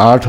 8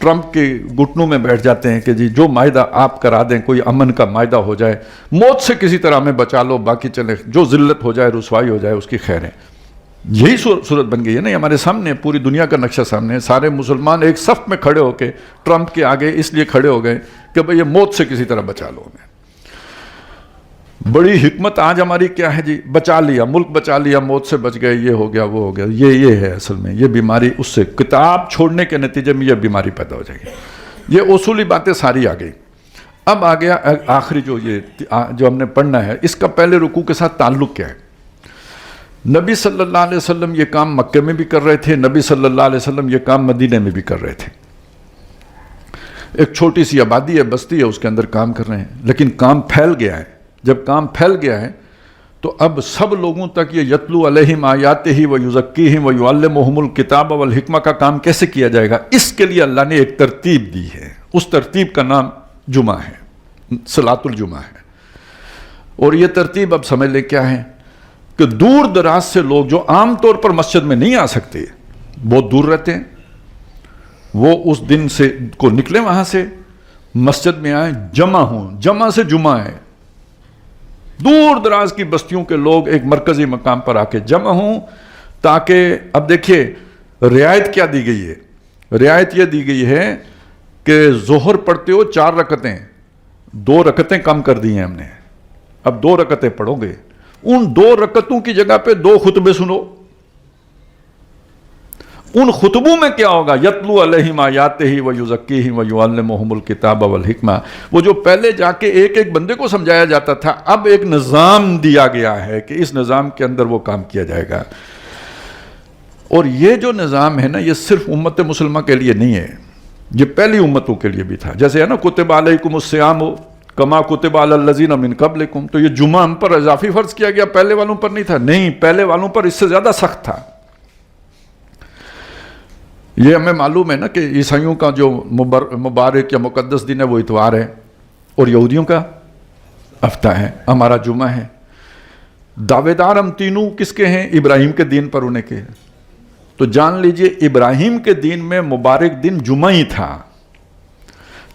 Trump کے گھٹنوں میں بیٹھ جاتے ہیں کہ جی جو معاہدہ آپ کرا دیں، کوئی امن کا معاہدہ ہو جائے، موت سے کسی طرح ہمیں بچا لو، باقی چلے جو ذلت ہو جائے، رسوائی ہو جائے، اس کی خیر ہے۔ یہی صورت بن گئی ہے نا، ہمارے سامنے پوری دنیا کا نقشہ سامنے ہے۔ سارے مسلمان ایک صف میں کھڑے ہو کے ٹرمپ کے آگے اس لیے کھڑے ہو گئے کہ بھئی یہ موت سے کسی طرح بچا لو ہمیں۔ بڑی حکمت آج ہماری کیا ہے جی؟ بچا لیا، ملک بچا لیا، موت سے بچ گئے، یہ ہو گیا، وہ ہو گیا۔ یہ ہے اصل میں یہ بیماری، اس سے کتاب چھوڑنے کے نتیجے میں یہ بیماری پیدا ہو جائے گی۔ یہ اصولی باتیں ساری آ گئی۔ اب آ گیا آخری جو ہم نے پڑھنا ہے، اس کا پہلے رکوع کے ساتھ تعلق کیا ہے؟ نبی صلی اللہ علیہ وسلم یہ کام مکے میں بھی کر رہے تھے، نبی صلی اللہ علیہ وسلم یہ کام مدینے میں بھی کر رہے تھے۔ ایک چھوٹی سی آبادی ہے، بستی ہے، اس کے اندر کام کر رہے ہیں، لیکن کام پھیل گیا ہے۔ جب کام پھیل گیا ہے تو اب سب لوگوں تک یہ یتلو علیہم آیاتہ ویزکیہم ویعلمہم الکتاب والحکمہ کا کام کیسے کیا جائے گا؟ اس کے لیے اللہ نے ایک ترتیب دی ہے، اس ترتیب کا نام جمعہ ہے، صلاۃ الجمعہ ہے۔ اور یہ ترتیب اب سمجھ لیں کیا ہے کہ دور دراز سے لوگ جو عام طور پر مسجد میں نہیں آ سکتے، بہت دور رہتے ہیں، وہ اس دن سے کو نکلیں وہاں سے، مسجد میں آئیں، جمع ہوں۔ جمع سے جمعہ ہے، دور دراز کی بستیوں کے لوگ ایک مرکزی مقام پر آ کے جمع ہوں، تاکہ اب دیکھیے رعایت کیا دی گئی ہے؟ رعایت یہ دی گئی ہے کہ ظہر پڑھتے ہو 4 رکعتیں، 2 رکعتیں کم کر دی ہیں ہم نے، اب 2 رکعتیں پڑھو گے، ان 2 رکعتوں کی جگہ پہ 2 خطبے سنو۔ ان خطبوں میں کیا ہوگا؟ یتلو علیہم آیاتہ ویزکیہم ویعلمہم الکتاب والحکمہ۔ وہ جو پہلے جا کے ایک ایک بندے کو سمجھایا جاتا تھا، اب ایک نظام دیا گیا ہے کہ اس نظام کے اندر وہ کام کیا جائے گا۔ اور یہ جو نظام ہے نا، یہ صرف امت مسلمہ کے لیے نہیں ہے، یہ پہلی امتوں کے لیے بھی تھا۔ جیسے ہے نا کتب علیکم الصیام کما کتب علی الذین من قبلکم، تو یہ جمعہ ہم پر اضافی فرض کیا گیا، پہلے والوں پر نہیں تھا؟ نہیں، پہلے والوں پر اس سے زیادہ سخت تھا۔ یہ ہمیں معلوم ہے نا کہ عیسائیوں کا جو مبارک یا مقدس دن ہے وہ اتوار ہے، اور یہودیوں کا ہفتہ ہے، ہمارا جمعہ ہے۔ دعوے دار ہم تینوں کس کے ہیں؟ ابراہیم کے دین پر ہونے کے۔ تو جان لیجئے ابراہیم کے دین میں مبارک دن جمعہ ہی تھا۔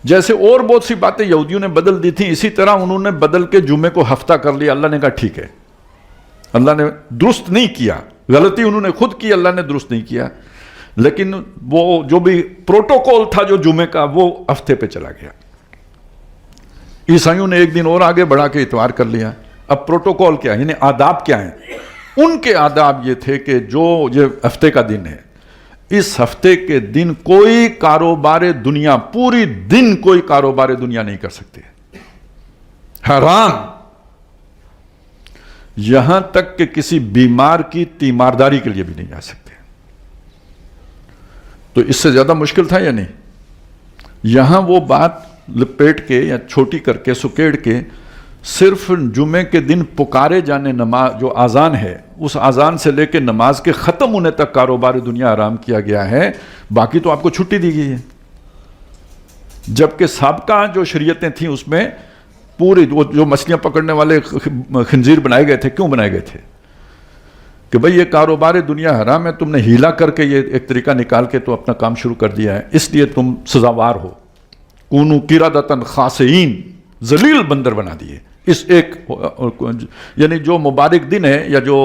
جیسے اور بہت سی باتیں یہودیوں نے بدل دی تھیں، اسی طرح انہوں نے بدل کے جمعے کو ہفتہ کر لیا۔ اللہ نے کہا ٹھیک ہے، اللہ نے درست نہیں کیا، غلطی انہوں نے خود کی، اللہ نے درست نہیں کیا، لیکن وہ جو بھی پروٹوکول تھا جو جمعے کا، وہ ہفتے پہ چلا گیا۔ عیسائیوں نے ایک دن اور آگے بڑھا کے اتوار کر لیا۔ اب پروٹوکول کیا ہے، یعنی آداب کیا ہیں؟ ان کے آداب یہ تھے کہ جو یہ ہفتے کا دن ہے، اس ہفتے کے دن کوئی کاروبار دنیا، پوری دن کوئی کاروبار دنیا نہیں کر سکتے، حرام، یہاں تک کہ کسی بیمار کی تیمارداری کے لیے بھی نہیں جا سکتے۔ تو اس سے زیادہ مشکل تھا یا نہیں؟ یہاں وہ بات لپیٹ کے یا چھوٹی کر کے سکیڑ کے صرف جمعے کے دن پکارے جانے نماز جو اذان ہے، اس اذان سے لے کے نماز کے ختم ہونے تک کاروبار دنیا حرام کیا گیا ہے، باقی تو آپ کو چھٹی دی گئی ہے۔ جبکہ سابقہ جو شریعتیں تھیں اس میں پوری جو مچھلیاں پکڑنے والے خنزیر بنائے گئے تھے، کیوں بنائے گئے تھے؟ کہ بھئی یہ کاروبار دنیا حرام ہے، تم نے ہیلا کر کے یہ ایک طریقہ نکال کے تو اپنا کام شروع کر دیا ہے، اس لیے تم سزاوار ہو۔ کونوا قردۃ خاسئین، ذلیل بندر بنا دیے۔ اس ایک یعنی جو مبارک دن ہے یا جو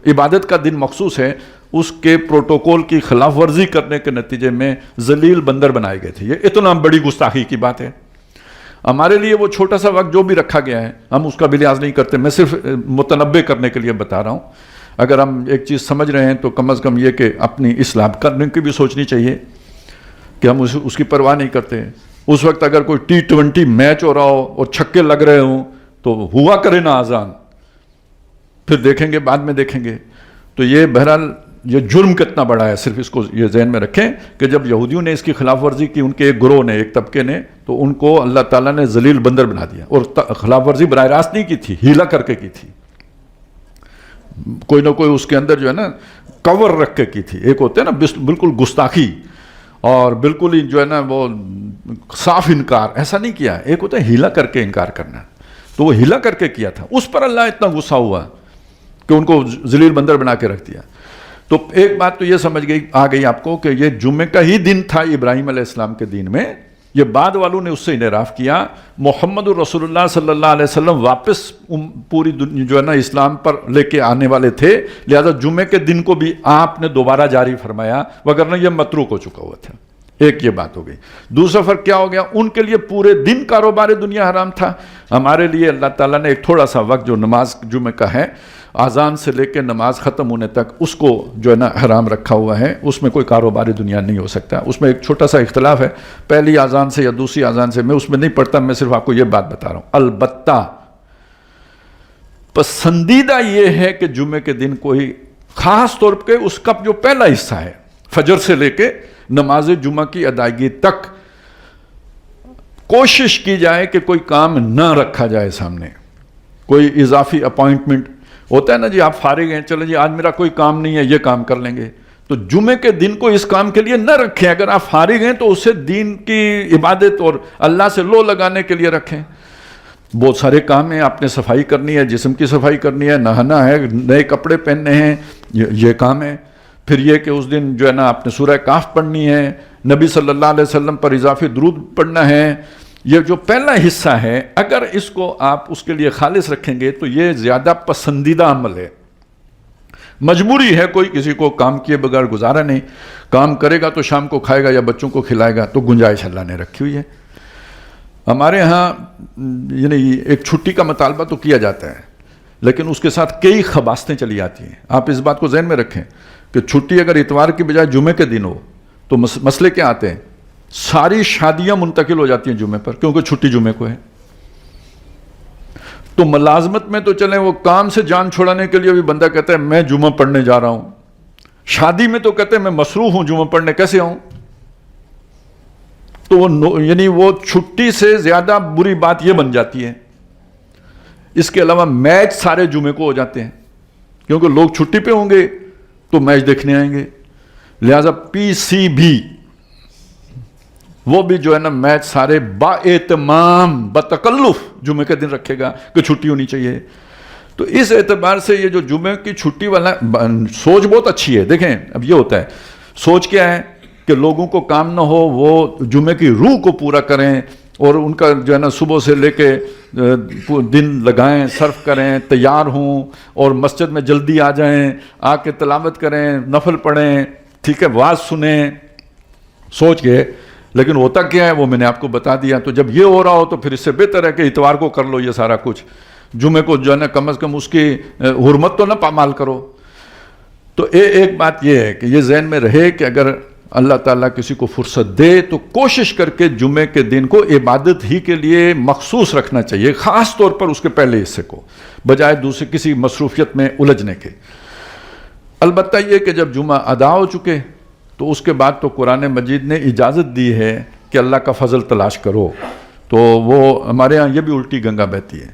عبادت کا دن مخصوص ہے، اس کے پروٹوکول کی خلاف ورزی کرنے کے نتیجے میں ذلیل بندر بنائے گئے تھے۔ یہ اتنا بڑی گستاخی کی بات ہے۔ ہمارے لیے وہ چھوٹا سا وقت جو بھی رکھا گیا ہے، ہم اس کا بھی لحاظ نہیں کرتے۔ میں صرف متنبع کرنے کے لیے بتا رہا ہوں۔ اگر ہم ایک چیز سمجھ رہے ہیں تو کم از کم یہ کہ اپنی اصلاح کرنے کی بھی سوچنی چاہیے کہ ہم اس کی پرواہ نہیں کرتے۔ اس وقت اگر کوئی T20 میچ ہو رہا ہو اور چھکے لگ رہے ہوں تو ہوا کرے نا اذان، پھر دیکھیں گے، بعد میں دیکھیں گے۔ تو یہ بہرحال یہ جرم کتنا بڑا ہے، صرف اس کو یہ ذہن میں رکھیں کہ جب یہودیوں نے اس کی خلاف ورزی کی، ان کے ایک گروہ نے، ایک طبقے نے، تو ان کو اللہ تعالیٰ نے ذلیل بندر بنا دیا۔ اور خلاف ورزی براہ راست نہیں کی تھی، ہیلا کر کے کی تھی، کوئی نہ کوئی اس کے اندر جو ہے نا کور رکھ کے کی تھی۔ ایک ہوتے ہیں نا بالکل گستاخی اور بالکل ہی جو ہے نا وہ صاف انکار، ایسا نہیں کیا۔ ایک ہوتا ہے ہیلا کر کے انکار کرنا، تو وہ ہیلا کر کے کیا تھا، اس پر اللہ اتنا غصہ ہوا کہ ان کو ذلیل بندر بنا کے رکھ دیا۔ تو ایک بات تو یہ سمجھ آ گئی آپ کو کہ یہ جمعے کا ہی دن تھا ابراہیم علیہ السلام کے دین میں، یہ بعد والوں نے اس سے انحراف کیا۔ محمد الرسول اللہ صلی اللہ علیہ وسلم واپس پوری جو ہے نا اسلام پر لے کے آنے والے تھے، لہذا جمعے کے دن کو بھی آپ نے دوبارہ جاری فرمایا، وگرنہ یہ متروک ہو چکا ہوا تھا۔ ایک یہ بات ہو گئی۔ دوسرا فرق کیا ہو گیا، ان کے لیے پورے دن کاروبار دنیا حرام تھا، ہمارے لیے اللہ تعالیٰ نے ایک تھوڑا سا وقت جو نماز جمعے کا ہے، اذان سے لے کے نماز ختم ہونے تک، اس کو جو ہے نا حرام رکھا ہوا ہے، اس میں کوئی کاروباری دنیا نہیں ہو سکتا۔ اس میں ایک چھوٹا سا اختلاف ہے، پہلی اذان سے یا دوسری اذان سے، میں اس میں نہیں پڑھتا، میں صرف آپ کو یہ بات بتا رہا ہوں۔ البتہ پسندیدہ یہ ہے کہ جمعے کے دن کوئی خاص طور پہ اس کا جو پہلا حصہ ہے، فجر سے لے کے نماز جمعہ کی ادائیگی تک، کوشش کی جائے کہ کوئی کام نہ رکھا جائے سامنے، کوئی اضافی اپوائنٹمنٹ ہوتا ہے نا جی، آپ فارغ ہیں، چلیں جی آج میرا کوئی کام نہیں ہے، یہ کام کر لیں گے، تو جمعے کے دن کو اس کام کے لیے نہ رکھیں۔ اگر آپ فارغ ہیں تو اسے دین کی عبادت اور اللہ سے لو لگانے کے لیے رکھیں۔ بہت سارے کام ہیں، آپ نے صفائی کرنی ہے، جسم کی صفائی کرنی ہے، نہانا ہے، نئے کپڑے پہننے ہیں، یہ کام ہے۔ پھر یہ کہ اس دن جو ہے نا آپ نے سورہ کہف پڑھنی ہے، نبی صلی اللہ علیہ وسلم پر اضافی درود پڑھنا ہے۔ یہ جو پہلا حصہ ہے، اگر اس کو آپ اس کے لیے خالص رکھیں گے تو یہ زیادہ پسندیدہ عمل ہے۔ مجبوری ہے، کوئی کسی کو کام کیے بغیر گزارا نہیں، کام کرے گا تو شام کو کھائے گا یا بچوں کو کھلائے گا، تو گنجائش اللہ نے رکھی ہوئی ہے۔ ہمارے ہاں یعنی ایک چھٹی کا مطالبہ تو کیا جاتا ہے، لیکن اس کے ساتھ کئی خباستیں چلی آتی ہیں۔ آپ اس بات کو ذہن میں رکھیں کہ چھٹی اگر اتوار کی بجائے جمعے کے دن ہو تو مسئلے کیا آتے ہیں، ساری شادیاں منتقل ہو جاتی ہیں جمعے پر، کیونکہ چھٹی جمعے کو ہے۔ تو ملازمت میں تو چلیں، وہ کام سے جان چھڑانے کے لیے بھی بندہ کہتا ہے میں جمعہ پڑھنے جا رہا ہوں، شادی میں تو کہتے ہیں میں مصروف ہوں جمعہ پڑھنے، کیسے آؤں؟ تو وہ یعنی وہ چھٹی سے زیادہ بری بات یہ بن جاتی ہے۔ اس کے علاوہ میچ سارے جمعے کو ہو جاتے ہیں، کیونکہ لوگ چھٹی پہ ہوں گے تو میچ دیکھنے آئیں گے، لہذا پی سی بھی وہ بھی جو ہے نا میچ سارے با اہتمام بتکلف جمعے کے دن رکھے گا کہ چھٹی ہونی چاہیے۔ تو اس اعتبار سے یہ جو جمعے کی چھٹی والا سوچ بہت اچھی ہے۔ دیکھیں اب یہ ہوتا ہے، سوچ کیا ہے کہ لوگوں کو کام نہ ہو، وہ جمعے کی روح کو پورا کریں اور ان کا جو ہے نا صبح سے لے کے دن لگائیں، صرف کریں، تیار ہوں اور مسجد میں جلدی آ جائیں، آ کے تلاوت کریں، نفل پڑھیں، ٹھیک ہے، واعظ سنیں، سوچ کے۔ لیکن ہوتا کیا ہے وہ میں نے آپ کو بتا دیا۔ تو جب یہ ہو رہا ہو تو پھر اس سے بہتر ہے کہ اتوار کو کر لو یہ سارا کچھ، جمعے کو جو ہے نا کم از کم اس کی حرمت تو نہ پامال کرو۔ تو ایک بات یہ ہے کہ یہ ذہن میں رہے کہ اگر اللہ تعالیٰ کسی کو فرصت دے تو کوشش کر کے جمعے کے دن کو عبادت ہی کے لیے مخصوص رکھنا چاہیے، خاص طور پر اس کے پہلے حصے کو، بجائے دوسرے کسی مصروفیت میں الجھنے کے۔ البتہ یہ کہ جب جمعہ ادا ہو چکے تو اس کے بعد تو قرآن مجید نے اجازت دی ہے کہ اللہ کا فضل تلاش کرو۔ تو وہ ہمارے ہاں یہ بھی الٹی گنگا بہتی ہے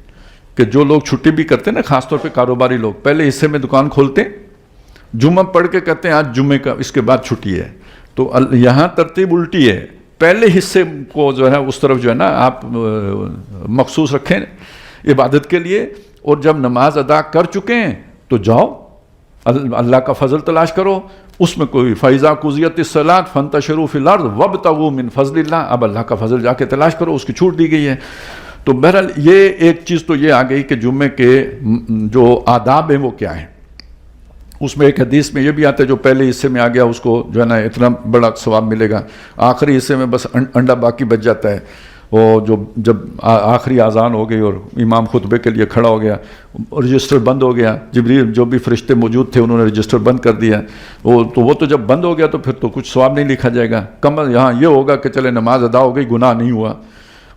کہ جو لوگ چھٹی بھی کرتے ہیں نا، خاص طور پہ کاروباری لوگ، پہلے حصے میں دکان کھولتے ہیں، جمعہ پڑھ کے کہتے ہیں آج جمعے کا، اس کے بعد چھٹی ہے۔ تو یہاں ترتیب الٹی ہے، پہلے حصے کو جو ہے اس طرف جو ہے نا آپ مخصوص رکھیں عبادت کے لیے، اور جب نماز ادا کر چکے ہیں تو جاؤ اللہ کا فضل تلاش کرو۔ اس میں کوئی فَإِذَا قُضِيَتِ الصَّلَاةُ فَانتَشِرُوا فِي الْأَرْضِ وَابْتَغُوا مِنْ فَضْلِ اللَّهِ، اب اللہ کا فضل جا کے تلاش کرو، اس کی چھوٹ دی گئی ہے۔ تو بہرحال یہ ایک چیز تو یہ آ گئی کہ جمعے کے جو آداب ہیں وہ کیا ہیں۔ اس میں ایک حدیث میں یہ بھی آتا ہے جو پہلے حصے میں آ گیا اس کو جو ہے نا اتنا بڑا ثواب ملے گا، آخری حصے میں بس انڈا باقی بچ جاتا ہے۔ وہ جب آخری اذان ہو گئی اور امام خطبے کے لیے کھڑا ہو گیا، رجسٹر بند ہو گیا، جبریل جو بھی فرشتے موجود تھے انہوں نے رجسٹر بند کر دیا، وہ تو جب بند ہو گیا تو پھر تو کچھ ثواب نہیں لکھا جائے گا۔ کم یہاں یہ ہوگا کہ چلے نماز ادا ہو گئی، گناہ نہیں ہوا،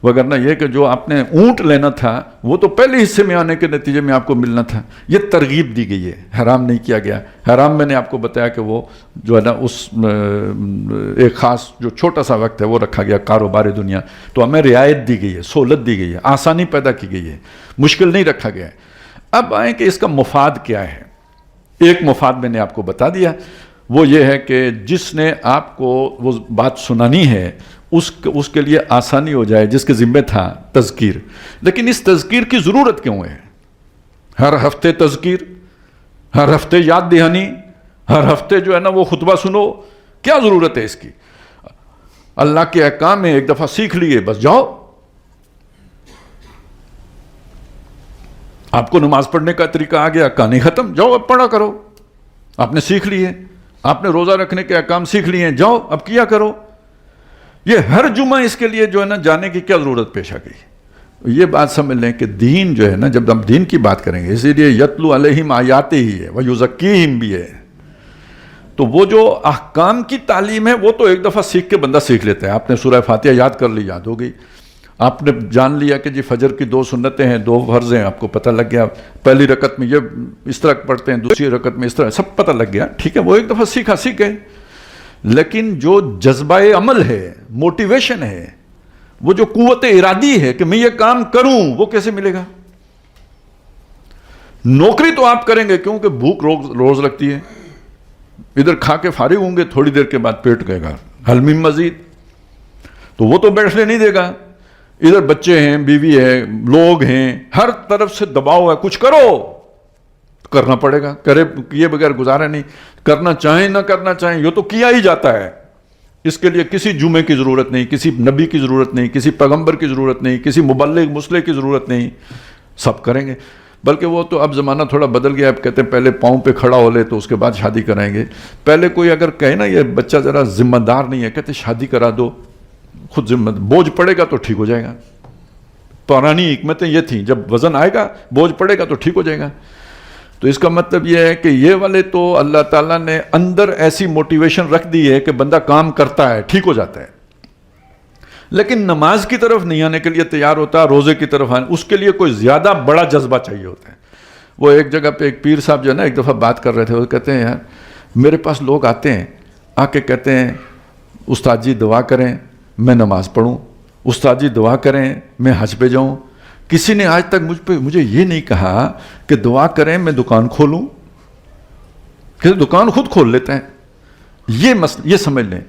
وگرنہ یہ کہ جو آپ نے اونٹ لینا تھا وہ تو پہلے حصے میں آنے کے نتیجے میں آپ کو ملنا تھا۔ یہ ترغیب دی گئی ہے، حرام نہیں کیا گیا۔ حرام میں نے آپ کو بتایا کہ وہ جو ہے نا اس ایک خاص جو چھوٹا سا وقت ہے وہ رکھا گیا، کاروبار دنیا، تو ہمیں رعایت دی گئی ہے، سہولت دی گئی ہے، آسانی پیدا کی گئی ہے، مشکل نہیں رکھا گیا ہے۔ اب آئیں کہ اس کا مفاد کیا ہے۔ ایک مفاد میں نے آپ کو بتا دیا، وہ یہ ہے کہ جس نے آپ کو وہ بات سنانی ہے اس کے لیے آسانی ہو جائے، جس کے ذمہ تھا تذکیر۔ لیکن اس تذکیر کی ضرورت کیوں ہے؟ ہر ہفتے تذکیر، ہر ہفتے یاد دہانی، ہر ہفتے جو ہے نا وہ خطبہ سنو، کیا ضرورت ہے اس کی؟ اللہ کے احکام میں ایک دفعہ سیکھ لیے بس جاؤ. آپ کو نماز پڑھنے کا طریقہ آ گیا، کہانی ختم، جاؤ اب پڑھا کرو. آپ نے سیکھ لیے، آپ نے روزہ رکھنے کے احکام سیکھ لیے، جاؤ اب کیا کرو. یہ ہر جمعہ اس کے لیے جو ہے نا جانے کی کیا ضرورت پیش آ گئی؟ یہ بات سمجھ لیں کہ دین جو ہے نا، جب ہم دین کی بات کریں گے، اسی لیے یتلو علیہم آیاتہ ہی ہے ویزکیہم بھی ہے. تو وہ جو احکام کی تعلیم ہے وہ تو ایک دفعہ سیکھ کے بندہ سیکھ لیتا ہے. آپ نے سورہ فاتحہ یاد کر لی، یاد ہو گئی. آپ نے جان لیا کہ جی فجر کی 2 سنتیں ہیں، 2 فرض ہیں، آپ کو پتہ لگ گیا. پہلی رکعت میں یہ اس طرح پڑھتے ہیں، دوسری رکعت میں اس طرح، سب پتہ لگ گیا. ٹھیک ہے، وہ ایک دفعہ سیکھا، سیکھ گئے. لیکن جو جذبہ عمل ہے، موٹیویشن ہے، وہ جو قوت ارادی ہے کہ میں یہ کام کروں، وہ کیسے ملے گا؟ نوکری تو آپ کریں گے کیونکہ بھوک روز لگتی ہے. ادھر کھا کے فارغ ہوں گے، تھوڑی دیر کے بعد پیٹ کہے گا حل من مزید، تو وہ تو بیٹھنے نہیں دے گا. ادھر بچے ہیں، بیوی ہے، لوگ ہیں، ہر طرف سے دباؤ ہے، کچھ کرو، کرنا پڑے گا. کیے بغیر گزارا نہیں. کرنا چاہیں نہ کرنا چاہیں، یہ تو کیا ہی جاتا ہے. اس کے لیے کسی جمعے کی ضرورت نہیں، کسی نبی کی ضرورت نہیں، کسی پیغمبر کی ضرورت نہیں، کسی مبلغ مسلح کی ضرورت نہیں، سب کریں گے. بلکہ وہ تو اب زمانہ تھوڑا بدل گیا. اب کہتے ہیں پہلے پاؤں پہ کھڑا ہو لے تو اس کے بعد شادی کرائیں گے. پہلے کوئی اگر کہے نا یہ بچہ ذرا ذمہ دار نہیں ہے، کہتے شادی کرا دو، خود ذمہ بوجھ پڑے گا تو ٹھیک ہو جائے گا. پرانی حکمتیں یہ تھیں، جب وزن آئے گا بوجھ پڑے گا تو ٹھیک ہو جائے گا. تو اس کا مطلب یہ ہے کہ یہ والے تو اللہ تعالیٰ نے اندر ایسی موٹیویشن رکھ دی ہے کہ بندہ کام کرتا ہے، ٹھیک ہو جاتا ہے. لیکن نماز کی طرف نہیں آنے کے لیے تیار ہوتا، روزے کی طرف آنے، اس کے لیے کوئی زیادہ بڑا جذبہ چاہیے ہوتا ہے. وہ ایک جگہ پہ ایک پیر صاحب جو ہے نا ایک دفعہ بات کر رہے تھے، وہ کہتے ہیں یار میرے پاس لوگ آتے ہیں، آ کے کہتے ہیں استاد جی دعا کریں میں نماز پڑھوں، استاد جی دعا کریں میں حج پہ جاؤں. کسی نے آج تک مجھے یہ نہیں کہا کہ دعا کریں میں دکان کھولوں، کہ دکان خود کھول لیتے ہیں. یہ سمجھ لیں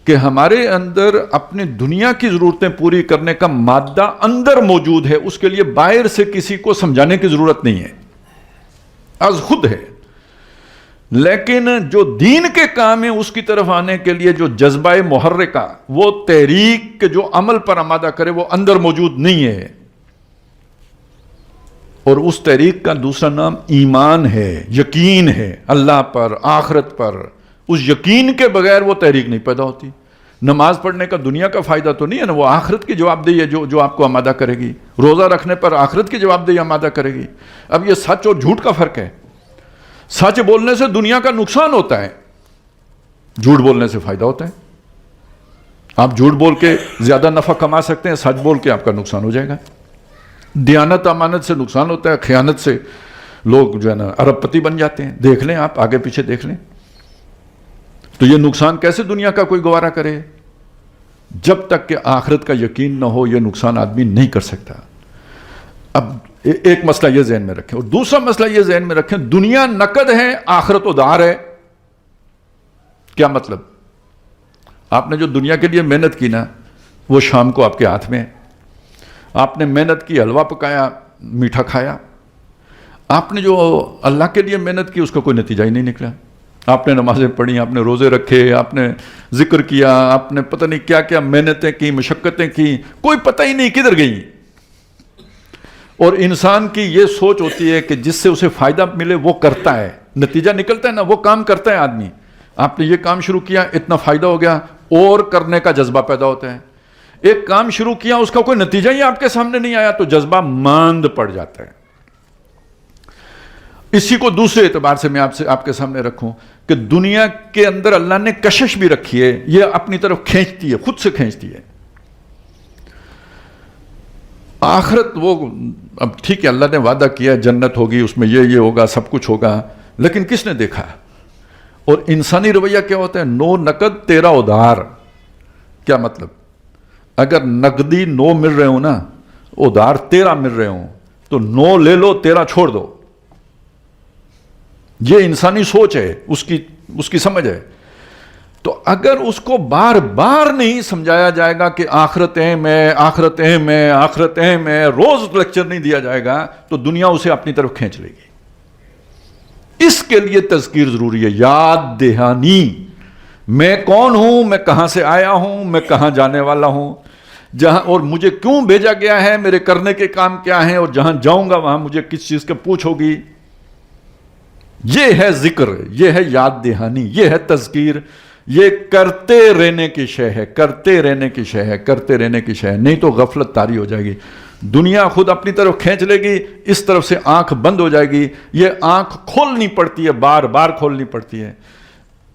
کہ ہمارے اندر اپنی دنیا کی ضرورتیں پوری کرنے کا مادہ اندر موجود ہے، اس کے لیے باہر سے کسی کو سمجھانے کی ضرورت نہیں ہے، از خود ہے. لیکن جو دین کے کام ہیں اس کی طرف آنے کے لیے جو جذبہ محرکہ، وہ تحریک کے جو عمل پر آمادہ کرے، وہ اندر موجود نہیں ہے. اور اس تحریک کا دوسرا نام ایمان ہے، یقین ہے اللہ پر، آخرت پر. اس یقین کے بغیر وہ تحریک نہیں پیدا ہوتی. نماز پڑھنے کا دنیا کا فائدہ تو نہیں ہے نا، وہ آخرت کی جواب دہی ہے جو آپ کو آمادہ کرے گی. روزہ رکھنے پر آخرت کی جواب دہی آمادہ کرے گی. اب یہ سچ اور جھوٹ کا فرق ہے. سچ بولنے سے دنیا کا نقصان ہوتا ہے، جھوٹ بولنے سے فائدہ ہوتا ہے. آپ جھوٹ بول کے زیادہ نفع کما سکتے ہیں، سچ بول کے آپ کا نقصان ہو جائے گا. دیانت امانت سے نقصان ہوتا ہے، خیانت سے لوگ جو ہے نا ارب پتی بن جاتے ہیں. دیکھ لیں آپ آگے پیچھے دیکھ لیں. تو یہ نقصان کیسے دنیا کا کوئی گوارا کرے؟ جب تک کہ آخرت کا یقین نہ ہو یہ نقصان آدمی نہیں کر سکتا. اب ایک مسئلہ یہ ذہن میں رکھیں، اور دوسرا مسئلہ یہ ذہن میں رکھیں، دنیا نقد ہے، آخرت ادھار ہے. کیا مطلب؟ آپ نے جو دنیا کے لیے محنت کی نا، وہ شام کو آپ کے ہاتھ میں ہے. آپ نے محنت کی، حلوہ پکایا، میٹھا کھایا. آپ نے جو اللہ کے لیے محنت کی اس کا کوئی نتیجہ ہی نہیں نکلا. آپ نے نمازیں پڑھی، آپ نے روزے رکھے، آپ نے ذکر کیا، آپ نے پتہ نہیں کیا کیا محنتیں کی، مشقتیں کی، کوئی پتہ ہی نہیں کدھر گئیں. اور انسان کی یہ سوچ ہوتی ہے کہ جس سے اسے فائدہ ملے وہ کرتا ہے، نتیجہ نکلتا ہے نا، وہ کام کرتا ہے آدمی. آپ نے یہ کام شروع کیا، اتنا فائدہ ہو گیا، اور کرنے کا جذبہ پیدا ہوتا ہے. ایک کام شروع کیا، اس کا کوئی نتیجہ ہی آپ کے سامنے نہیں آیا تو جذبہ ماند پڑ جاتا ہے. اسی کو دوسرے اعتبار سے میں آپ کے سامنے رکھوں کہ دنیا کے اندر اللہ نے کشش بھی رکھی ہے، یہ اپنی طرف کھینچتی ہے، خود سے کھینچتی ہے. آخرت وہ اب ٹھیک ہے، اللہ نے وعدہ کیا جنت ہوگی، اس میں یہ ہوگا، سب کچھ ہوگا، لیکن کس نے دیکھا؟ اور انسانی رویہ کیا ہوتا ہے؟ نو نقد تیرا ادھار. کیا مطلب؟ اگر نقدی 9 مل رہے ہوں نا، ادھار 13 مل رہے ہوں، تو 9 لے لو، 13 چھوڑ دو. یہ انسانی سوچ ہے، اس کی سمجھ ہے. تو اگر اس کو بار بار نہیں سمجھایا جائے گا کہ آخرت اہم ہے، آخرت اہم ہے، آخرت اہم ہے، روز لیکچر نہیں دیا جائے گا، تو دنیا اسے اپنی طرف کھینچ لے گی. اس کے لیے تذکیر ضروری ہے، یاد دہانی، میں کون ہوں، میں کہاں سے آیا ہوں، میں کہاں جانے والا ہوں، جہاں اور مجھے کیوں بھیجا گیا ہے، میرے کرنے کے کام کیا ہیں، اور جہاں جاؤں گا وہاں مجھے کس چیز کا پوچھ ہوگی۔ یہ ہے ذکر، یہ ہے یاد دہانی، یہ ہے تذکیر، یہ کرتے رہنے کی شے ہے، کرتے رہنے کی شے ہے، کرتے رہنے کی شے ہے، نہیں تو غفلت طاری ہو جائے گی، دنیا خود اپنی طرف کھینچ لے گی، اس طرف سے آنکھ بند ہو جائے گی، یہ آنکھ کھولنی پڑتی ہے، بار بار کھولنی پڑتی ہے۔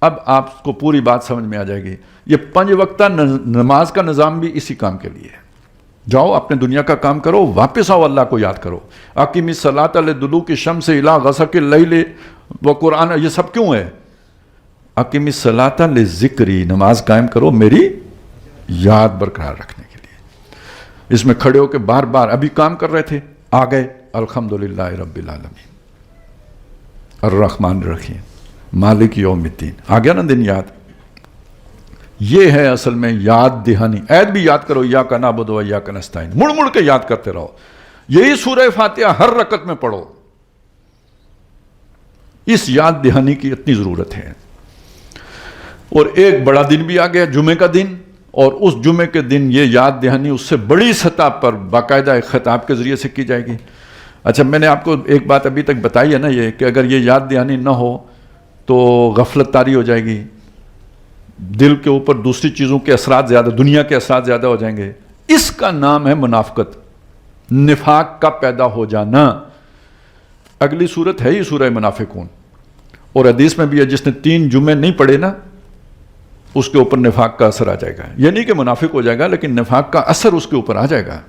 اب آپ کو پوری بات سمجھ میں آ جائے گی، یہ 5 وقتہ نماز کا نظام بھی اسی کام کے لیے ہے۔ جاؤ اپنے دنیا کا کام کرو، واپس آؤ اللہ کو یاد کرو۔ اقیم الصلاۃ لدلوک الشمس الی غسق اللیل وقرآن، یہ سب کیوں ہے؟ اقیم الصلاۃ لذکری، نماز قائم کرو میری یاد برقرار رکھنے کے لیے۔ اس میں کھڑے ہو کے بار بار ابھی کام کر رہے تھے، آ گئے الحمدللہ رب العالمین الرحمن الرحیم مالک یوم الدین، آ گیا نا دن یاد۔ یہ ہے اصل میں یاد دہانی۔ عید بھی یاد کرو، ایاک نعبد و ایاک نستعین، مڑ مڑ کے یاد کرتے رہو۔ یہی سورہ فاتحہ ہر رکعت میں پڑھو، اس یاد دہانی کی اتنی ضرورت ہے۔ اور ایک بڑا دن بھی آ گیا، جمعے کا دن، اور اس جمعے کے دن یہ یاد دہانی اس سے بڑی سطح پر باقاعدہ ایک خطاب کے ذریعے سے کی جائے گی۔ اچھا، میں نے آپ کو ایک بات ابھی تک بتائی ہے نا، یہ کہ اگر یہ یاد دہانی نہ ہو تو غفلت طاری ہو جائے گی، دل کے اوپر دوسری چیزوں کے اثرات زیادہ، دنیا کے اثرات زیادہ ہو جائیں گے۔ اس کا نام ہے منافقت، نفاق کا پیدا ہو جانا۔ اگلی صورت ہے ہی سورہ منافقون، اور حدیث میں بھی ہے جس نے 3 جمعے نہیں پڑھے نا، اس کے اوپر نفاق کا اثر آ جائے گا۔ یہ نہیں کہ منافق ہو جائے گا، لیکن نفاق کا اثر اس کے اوپر آ جائے گا۔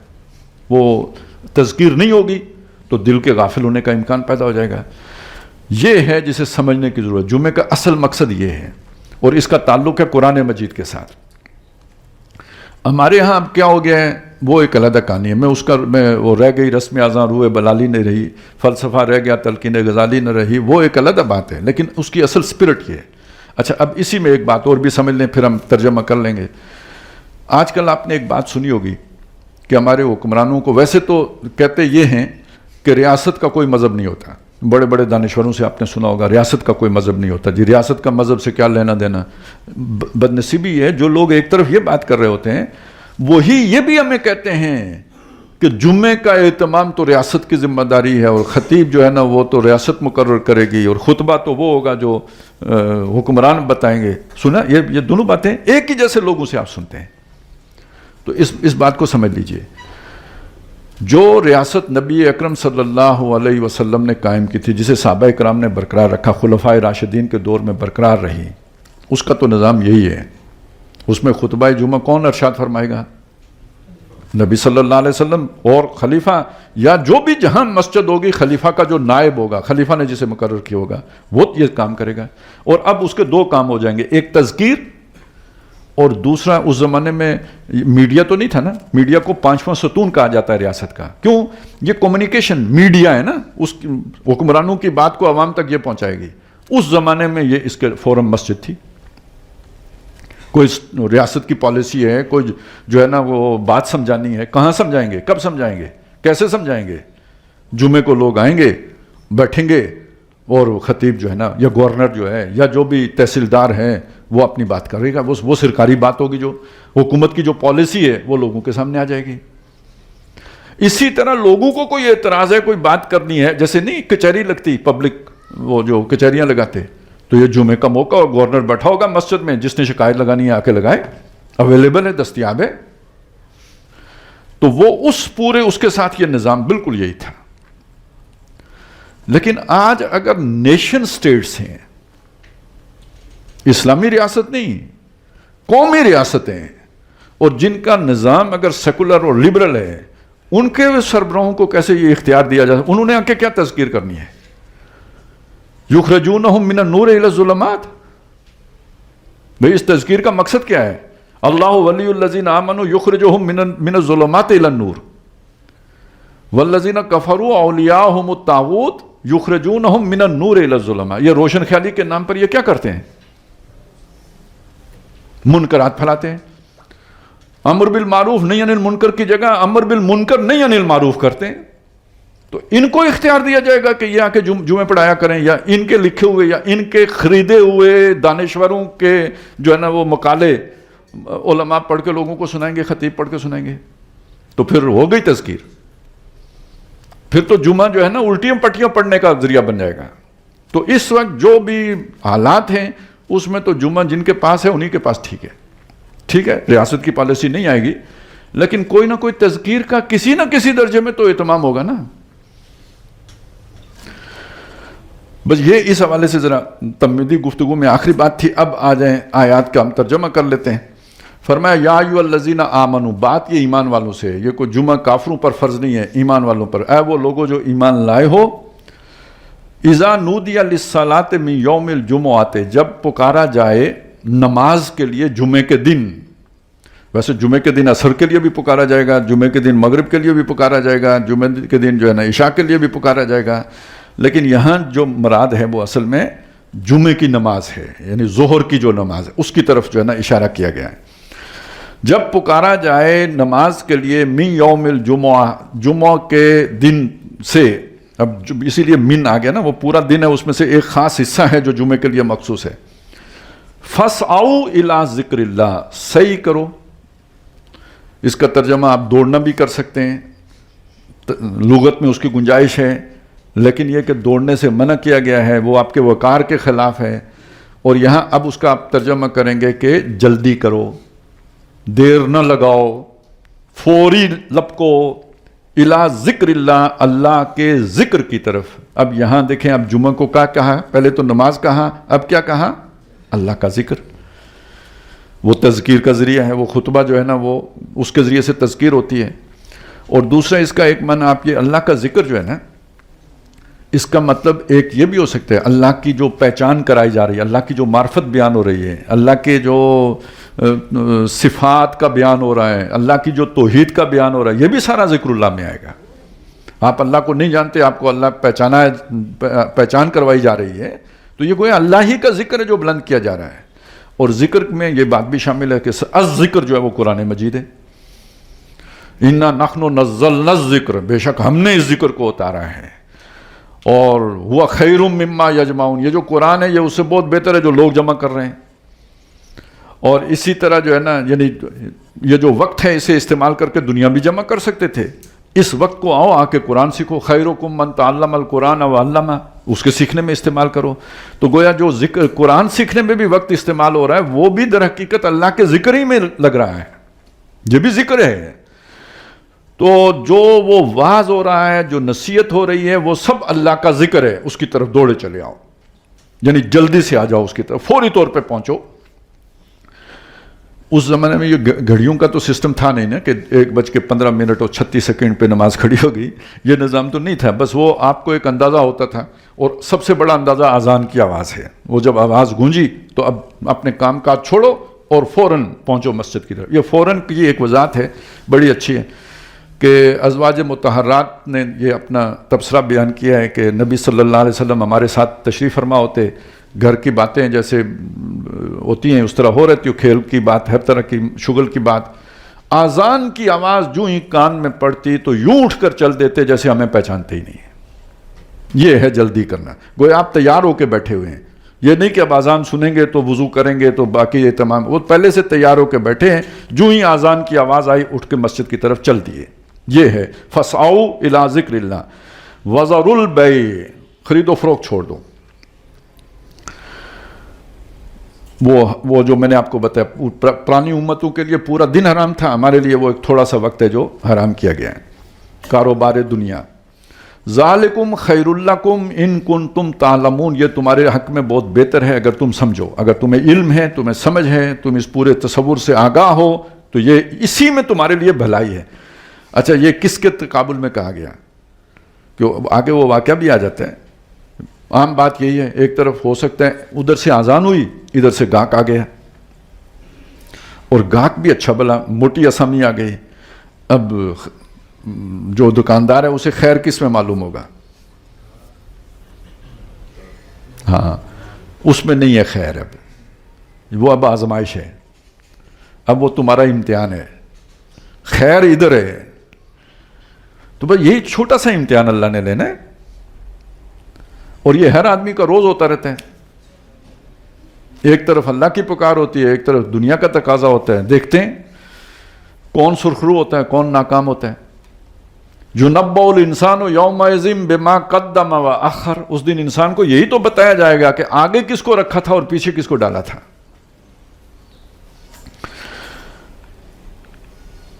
وہ تذکیر نہیں ہوگی تو دل کے غافل ہونے کا امکان پیدا ہو جائے گا۔ یہ ہے جسے سمجھنے کی ضرورت۔ جمعے کا اصل مقصد یہ ہے، اور اس کا تعلق ہے قرآن مجید کے ساتھ۔ ہمارے ہاں اب کیا ہو گیا ہے، وہ ایک علیحدہ کہانی ہے، میں وہ رہ گئی رسم اذاں روح بلالی نہیں رہی، فلسفہ رہ گیا تلقین غزالی نہ رہی، وہ ایک علیحدہ بات ہے، لیکن اس کی اصل سپرٹ یہ ہے۔ اچھا، اب اسی میں ایک بات اور بھی سمجھ لیں، پھر ہم ترجمہ کر لیں گے۔ آج کل آپ نے ایک بات سنی ہوگی کہ ہمارے حکمرانوں کو، ویسے تو کہتے یہ ہیں کہ ریاست کا کوئی مذہب نہیں ہوتا، بڑے بڑے دانشوروں سے آپ نے سنا ہوگا ریاست کا کوئی مذہب نہیں ہوتا، جی ریاست کا مذہب سے کیا لینا دینا۔ بدنصیبی ہے، جو لوگ ایک طرف یہ بات کر رہے ہوتے ہیں، وہی یہ بھی ہمیں کہتے ہیں کہ جمعے کا اہتمام تو ریاست کی ذمہ داری ہے، اور خطیب جو ہے نا وہ تو ریاست مقرر کرے گی، اور خطبہ تو وہ ہوگا جو حکمران بتائیں گے۔ سنا، یہ دونوں باتیں ایک ہی جیسے لوگوں سے آپ سنتے ہیں۔ تو اس بات کو سمجھ لیجئے، جو ریاست نبی اکرم صلی اللہ علیہ وسلم نے قائم کی تھی، جسے صحابہ اکرام نے برقرار رکھا، خلفائے راشدین کے دور میں برقرار رہی، اس کا تو نظام یہی ہے۔ اس میں خطبہ جمعہ کون ارشاد فرمائے گا؟ نبی صلی اللہ علیہ وسلم، اور خلیفہ، یا جو بھی جہاں مسجد ہوگی خلیفہ کا جو نائب ہوگا، خلیفہ نے جسے مقرر کیا ہوگا، وہ یہ کام کرے گا۔ اور اب اس کے 2 کام ہو جائیں گے، ایک تذکیر، اور دوسرا اس زمانے میں میڈیا تو نہیں تھا نا، میڈیا کو 5واں ستون کہا جاتا ہے ریاست کا، کیوں؟ یہ کمیونیکیشن میڈیا ہے نا، اس حکمرانوں کی بات کو عوام تک یہ پہنچائے گی۔ اس زمانے میں یہ اس کے فورم مسجد تھی۔ کوئی ریاست کی پالیسی ہے، کوئی جو ہے نا وہ بات سمجھانی ہے، کہاں سمجھائیں گے، کب سمجھائیں گے، کیسے سمجھائیں گے؟ جمعے کو لوگ آئیں گے، بیٹھیں گے، اور خطیب جو ہے نا، یا گورنر جو ہے، یا جو بھی تحصیلدار ہیں، وہ اپنی بات کرے گا، وہ سرکاری بات ہوگی، جو حکومت کی جو پالیسی ہے وہ لوگوں کے سامنے آ جائے گی۔ اسی طرح لوگوں کو کوئی اعتراض ہے، کوئی بات کرنی ہے، جیسے نہیں کچہری لگتی پبلک، وہ جو کچہریاں لگاتے، تو یہ جمعے کا موقع، اور گورنر بیٹھا ہوگا مسجد میں، جس نے شکایت لگانی ہے آ کے لگائے، اویلیبل ہے، دستیاب ہے۔ تو وہ اس کے ساتھ یہ نظام بالکل یہی تھا۔ لیکن آج اگر نیشن سٹیٹس ہیں، اسلامی ریاست نہیں، قومی ریاستیں، اور جن کا نظام اگر سیکولر اور لبرل ہے، ان کے سربراہوں کو کیسے یہ اختیار دیا جاتا ہے؟ انہوں نے آ کے کیا تذکیر کرنی ہے؟ یخرجونہم من النور الی الظلمات، بھئی اس تذکیر کا مقصد کیا ہے؟ اللہ ولی الذین آمنوا یخرجہم من الظلمات الی النور والذین کفروا اولیاءہم الطاغوت یخرجونہم من النور الی الظلمات۔ یہ روشن خیالی کے نام پر یہ کیا کرتے ہیں؟ منکرات پھیلاتے ہیں، امر بالمعروف نہیں انل منکر کی جگہ امر بالمنکر نہیں انل معروف کرتے ہیں۔ تو ان کو اختیار دیا جائے گا کہ یہ آ کے جمعے پڑھایا کریں، یا ان کے لکھے ہوئے یا ان کے خریدے ہوئے دانشوروں کے جو ہے نا وہ مقالے علماء پڑھ کے لوگوں کو سنائیں گے، خطیب پڑھ کے سنائیں گے؟ تو پھر ہو گئی تذکیر، پھر تو جمعہ جو ہے نا الٹیاں پٹیاں پڑھنے کا ذریعہ بن جائے گا۔ تو اس وقت جو بھی حالات ہیں اس میں تو جمعہ جن کے پاس ہے انہی کے پاس ٹھیک ہے، ریاست کی پالیسی نہیں آئے گی، لیکن کوئی نہ کوئی تذکیر کا کسی نہ کسی درجے میں تو اہتمام ہوگا نا۔ بس یہ اس حوالے سے ذرا تمہیدی گفتگو میں آخری بات تھی۔ اب آ جائیں آیات کا ہم ترجمہ کر لیتے ہیں۔ فرمایا یا ایھا الذین آمنوا، بات یہ ایمان والوں سے، یہ کوئی جمعہ کافروں پر فرض نہیں ہے، ایمان والوں پر۔ اے وہ لوگوں جو ایمان لائے ہو، اذا نودی للصلاۃ من یوم الجمعۃ، جب پکارا جائے نماز کے لیے جمعے کے دن، ویسے جمعے کے دن عصر کے لیے بھی پکارا جائے گا، جمعے کے دن مغرب کے لیے بھی پکارا جائے گا، جمعے کے دن جو ہے نا عشاء کے لیے بھی پکارا جائے گا، لیکن یہاں جو مراد ہے وہ اصل میں جمعے کی نماز ہے، یعنی ظہر کی جو نماز ہے اس کی طرف جو ہے نا اشارہ کیا گیا ہے۔ جب پکارا جائے نماز کے لیے من یوم الجمعہ، جمعہ کے دن سے، اب اسی لیے من آ گیا نا، وہ پورا دن ہے، اس میں سے ایک خاص حصہ ہے جو جمعے کے لیے مخصوص ہے۔ فَاسْعَوْا إِلَىٰ ذِكْرِ اللَّهِ، صحیح کرو، اس کا ترجمہ آپ دوڑنا بھی کر سکتے ہیں، لغت میں اس کی گنجائش ہے، لیکن یہ کہ دوڑنے سے منع کیا گیا ہے، وہ آپ کے وقار کے خلاف ہے، اور یہاں اب اس کا آپ ترجمہ کریں گے کہ جلدی کرو، دیر نہ لگاؤ، فوری لپکو، الا ذکر اللہ، اللہ کے ذکر کی طرف۔ اب یہاں دیکھیں، اب جمعہ کو کیا کہا؟ پہلے تو نماز کہا، اب کیا کہا؟ اللہ کا ذکر، وہ تذکیر کا ذریعہ ہے، وہ خطبہ جو ہے نا وہ اس کے ذریعے سے تذکیر ہوتی ہے۔ اور دوسرا اس کا ایک معنی آپ یہ اللہ کا ذکر جو ہے نا، اس کا مطلب ایک یہ بھی ہو سکتا ہے اللہ کی جو پہچان کرائی جا رہی ہے، اللہ کی جو معرفت بیان ہو رہی ہے، اللہ کے جو صفات کا بیان ہو رہا ہے، اللہ کی جو توحید کا بیان ہو رہا ہے، یہ بھی سارا ذکر اللہ میں آئے گا۔ آپ اللہ کو نہیں جانتے، آپ کو اللہ پہچان کروائی جا رہی ہے، تو یہ گویا اللہ ہی کا ذکر ہے جو بلند کیا جا رہا ہے۔ اور ذکر میں یہ بات بھی شامل ہے کہ الذکر جو ہے وہ قرآن مجید ہے، اِنَّا نَحْنُ نَزَّلْنَا الذِّکْرَ، بے شک ہم نے اس ذکر کو اتارا ہے، اور ہوا خیر مما یجمعون، یہ جو قرآن ہے یہ اس سے بہت بہتر ہے جو لوگ جمع کر رہے ہیں۔ اور اسی طرح جو ہے نا، یعنی یہ جو وقت ہے اسے استعمال کر کے دنیا بھی جمع کر سکتے تھے، اس وقت کو آؤ، آ کے قرآن سیکھو، خیرکم من تعلم القرآن وعلمہ، اس کے سیکھنے میں استعمال کرو۔ تو گویا جو ذکر قرآن سیکھنے میں بھی وقت استعمال ہو رہا ہے، وہ بھی در حقیقت اللہ کے ذکر ہی میں لگ رہا ہے، یہ بھی ذکر ہے۔ تو جو وہ واعظ ہو رہا ہے، جو نصیحت ہو رہی ہے، وہ سب اللہ کا ذکر ہے، اس کی طرف دوڑے چلے آؤ، یعنی جلدی سے آ جاؤ اس کی طرف، فوری طور پہ پہنچو۔ اس زمانے میں یہ گھڑیوں کا تو سسٹم تھا نہیں نا کہ 1:15 اور 36 پہ نماز کھڑی ہو گئی، یہ نظام تو نہیں تھا، بس وہ آپ کو ایک اندازہ ہوتا تھا، اور سب سے بڑا اندازہ اذان کی آواز ہے، وہ جب آواز گونجی تو اب اپنے کام کاج چھوڑو اور فوراً پہنچو مسجد کی طرف۔ یہ فوراً کی ایک وضاحت ہے، بڑی اچھی ہے، کہ ازواج مطہرات نے یہ اپنا تبصرہ بیان کیا ہے کہ نبی صلی اللہ علیہ وسلم ہمارے ساتھ تشریف فرما ہوتے، گھر کی باتیں جیسے ہوتی ہیں اس طرح ہو رہتی ہو، کھیل کی بات، ہر طرح کی شغل کی بات، اذان کی آواز جو ہی کان میں پڑتی تو یوں اٹھ کر چل دیتے جیسے ہمیں پہچانتے ہی نہیں ہیں۔ یہ ہے جلدی کرنا، گویا آپ تیار ہو کے بیٹھے ہوئے ہیں، یہ نہیں کہ اب اذان سنیں گے تو وضو کریں گے تو باقی یہ تمام، وہ پہلے سے تیار ہو کے بیٹھے ہیں، جو ہی اذان کی آواز آئی اٹھ کے مسجد کی طرف چل دیے۔ یہ ہے فَاسْعَوْا إِلَىٰ ذِکْرِ اللَّهِ وَذَرُوا الْبَيْعَ، خرید و فروخت چھوڑ دو۔ وہ جو میں نے آپ کو بتایا پرانی امتوں کے لیے پورا دن حرام تھا، ہمارے لیے وہ ایک تھوڑا سا وقت ہے جو حرام کیا گیا ہے۔ کاروبار دنیا، ذالکم خیر لکم ان کنتم تعلمون، یہ تمہارے حق میں بہت بہتر ہے اگر تم سمجھو، اگر تمہیں علم ہے، تمہیں سمجھ ہے، تم اس پورے تصور سے آگاہ ہو، تو یہ اسی میں تمہارے لیے بھلائی ہے۔ اچھا، یہ کس کے تقابل میں کہا گیا؟ کہ آگے وہ واقعہ بھی آ جاتا ہے۔ عام بات یہی ہے، ایک طرف ہو سکتا ہے ادھر سے اذان ہوئی، ادھر سے گاہک آ گیا، اور گاہک بھی اچھا بلا موٹی اسامی آ گئی، اب جو دکاندار ہے اسے خیر کس میں معلوم ہوگا؟ ہاں، اس میں نہیں ہے خیر، اب وہ اب آزمائش ہے، اب وہ تمہارا امتحان ہے، خیر ادھر ہے۔ تو بس یہی چھوٹا سا امتحان اللہ نے لینا ہے، اور یہ ہر آدمی کا روز ہوتا رہتا ہے. ایک طرف اللہ کی پکار ہوتی ہے، ایک طرف دنیا کا تقاضا ہوتا ہے. دیکھتے ہیں کون سرخرو ہوتا ہے، کون ناکام ہوتا ہے. یُنَبَّأُ الْإِنسَانُ يَوْمَئِذٍ بِمَا قَدَّمَ وَأَخَّرَ، اس دن انسان کو یہی تو بتایا جائے گا کہ آگے کس کو رکھا تھا اور پیچھے کس کو ڈالا تھا.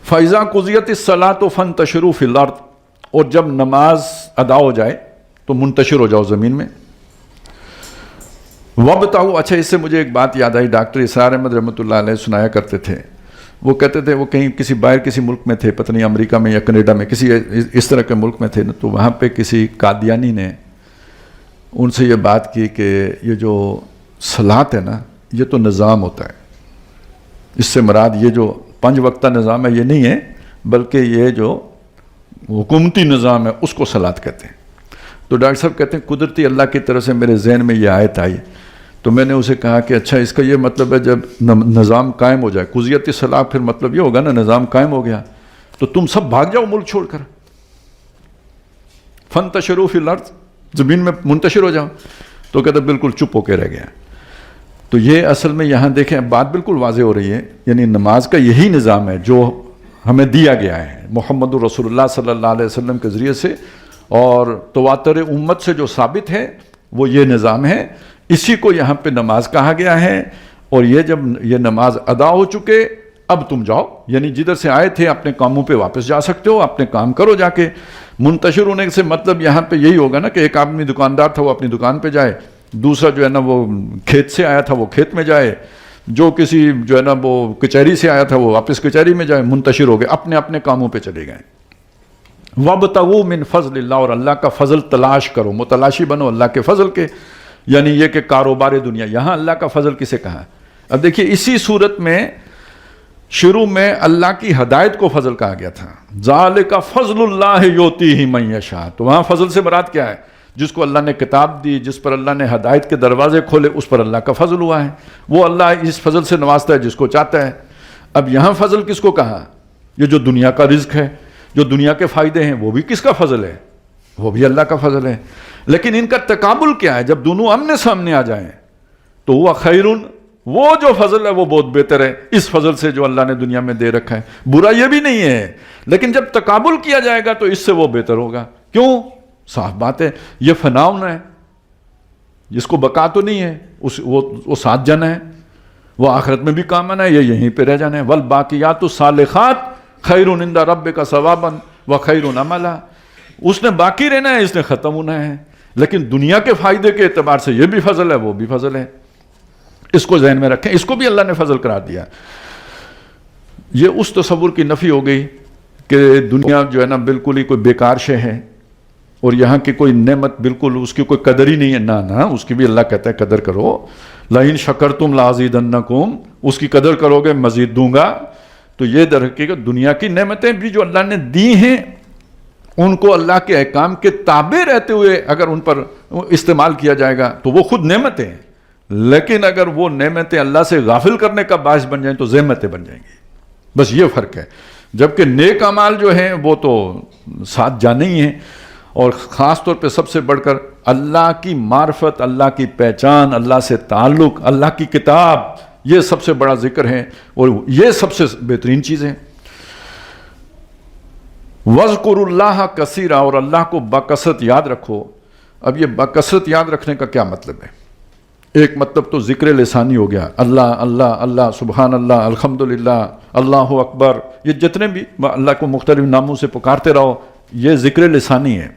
فَإِذَا قُضِيَتِ الصَّلَاةُ فَانتَشِرُوا فِي الْأَرْضِ، اور جب نماز ادا ہو جائے تو منتشر ہو جاؤ زمین میں. وَابْتَغُوا، اچھا اس سے مجھے ایک بات یاد آئی، ڈاکٹر اسرار احمد رحمۃ اللہ علیہ سنایا کرتے تھے. وہ کہتے تھے وہ کہیں کسی باہر کسی ملک میں تھے، پتہ نہیں امریکہ میں یا کینیڈا میں، کسی اس طرح کے ملک میں تھے، تو وہاں پہ کسی قادیانی نے ان سے یہ بات کی کہ یہ جو صلاۃ ہے نا، یہ تو نظام ہوتا ہے، اس سے مراد یہ جو 5 وقتہ نظام ہے یہ نہیں ہے، بلکہ یہ جو حکومتی نظام ہے اس کو صلاۃ کہتے ہیں. تو ڈاکٹر صاحب کہتے ہیں قدرتی اللہ کی طرف سے میرے ذہن میں یہ آیت آئی، تو میں نے اسے کہا کہ اچھا اس کا یہ مطلب ہے جب نظام قائم ہو جائے، قضیت الصلاۃ، پھر مطلب یہ ہوگا نا نظام قائم ہو گیا تو تم سب بھاگ جاؤ ملک چھوڑ کر، فانتشروا فی الارض، زمین میں منتشر ہو جاؤ. تو کہتے بالکل چپ ہو کے رہ گیا. تو یہ اصل میں یہاں دیکھیں بات بالکل واضح ہو رہی ہے، یعنی نماز کا یہی نظام ہے جو ہمیں دیا گیا ہے محمد رسول اللہ صلی اللہ علیہ وسلم کے ذریعے سے، اور تواتر امت سے جو ثابت ہے وہ یہ نظام ہے. اسی کو یہاں پہ نماز کہا گیا ہے. اور یہ جب یہ نماز ادا ہو چکے اب تم جاؤ، یعنی جدھر سے آئے تھے اپنے کاموں پہ واپس جا سکتے ہو، اپنے کام کرو جا کے. منتشر ہونے سے مطلب یہاں پہ یہی ہوگا نا کہ ایک آدمی دکاندار تھا وہ اپنی دکان پہ جائے، دوسرا جو ہے نا وہ کھیت سے آیا تھا وہ کھیت میں جائے، جو کسی جو ہے نا وہ کچہری سے آیا تھا وہ واپس کچہری میں جائے. منتشر ہو گئے، اپنے اپنے کاموں پہ چلے گئے. وَابْتَغُوا مِنْ فَضْلِ اللَّهِ، اور اللہ کا فضل تلاش کرو، متلاشی بنو اللہ کے فضل کے، یعنی یہ کہ کاروبار دنیا. یہاں اللہ کا فضل کسے کہا؟ اب دیکھیے اسی صورت میں شروع میں اللہ کی ہدایت کو فضل کہا گیا تھا، ذَلِكَ فَضْلُ اللَّهِ يُؤْتِيهِ مَن يَشَاءُ. تو وہاں فضل سے مراد کیا ہے؟ جس کو اللہ نے کتاب دی، جس پر اللہ نے ہدایت کے دروازے کھولے، اس پر اللہ کا فضل ہوا ہے. وہ اللہ اس فضل سے نوازتا ہے جس کو چاہتا ہے. اب یہاں فضل کس کو کہا؟ یہ جو دنیا کا رزق ہے، جو دنیا کے فائدے ہیں، وہ بھی کس کا فضل ہے؟ وہ بھی اللہ کا فضل ہے. لیکن ان کا تقابل کیا ہے؟ جب دونوں آمنے سامنے آ جائیں تو وہ خیرون، وہ جو فضل ہے وہ بہت بہتر ہے اس فضل سے جو اللہ نے دنیا میں دے رکھا ہے. برا یہ بھی نہیں ہے، لیکن جب تقابل کیا جائے گا تو اس سے وہ بہتر ہوگا. کیوں؟ صاف بات ہے یہ فنا ہونا ہے، جس کو بقا تو نہیں ہے، وہ ساتھ جانا ہے، وہ آخرت میں بھی کام آنا ہے، یہ یہیں پہ رہ جانا ہے. والباقیات الصالحات خیر عند ربک ثوابا وخیر عملا. اس نے باقی رہنا ہے، اس نے ختم ہونا ہے. لیکن دنیا کے فائدے کے اعتبار سے یہ بھی فضل ہے وہ بھی فضل ہے. اس کو ذہن میں رکھیں، اس کو بھی اللہ نے فضل قرار دیا. یہ اس تصور کی نفی ہو گئی کہ دنیا جو ہے نا بالکل ہی کوئی بیکار شے ہے اور یہاں کی کوئی نعمت بالکل اس کی کوئی قدر ہی نہیں ہے. نہ اس کی بھی اللہ کہتا ہے قدر کرو. لئن شکرتم لازیدنکم، اس کی قدر کرو گے مزید دوں گا. تو یہ در حقیقت دنیا کی نعمتیں بھی جو اللہ نے دی ہیں ان کو اللہ کے احکام کے تابع رہتے ہوئے اگر ان پر استعمال کیا جائے گا تو وہ خود نعمتیں ہیں. لیکن اگر وہ نعمتیں اللہ سے غافل کرنے کا باعث بن جائیں تو ذمتیں بن جائیں گی. بس یہ فرق ہے. جبکہ نیک اعمال جو ہیں وہ تو ساتھ جانے ہی ہیں، اور خاص طور پہ سب سے بڑھ کر اللہ کی معرفت، اللہ کی پہچان، اللہ سے تعلق، اللہ کی کتاب، یہ سب سے بڑا ذکر ہے اور یہ سب سے بہترین چیز ہے. وَاذْكُرُوا اللَّهَ كَثِيرًا، اور اللہ کو بکثرت یاد رکھو. اب یہ بکثرت یاد رکھنے کا کیا مطلب ہے؟ ایک مطلب تو ذکر لسانی ہو گیا، اللہ اللہ اللہ، سبحان اللہ، الحمدللہ، اللہ اکبر، یہ جتنے بھی اللہ کو مختلف ناموں سے پکارتے رہو، یہ ذکر لسانی ہے.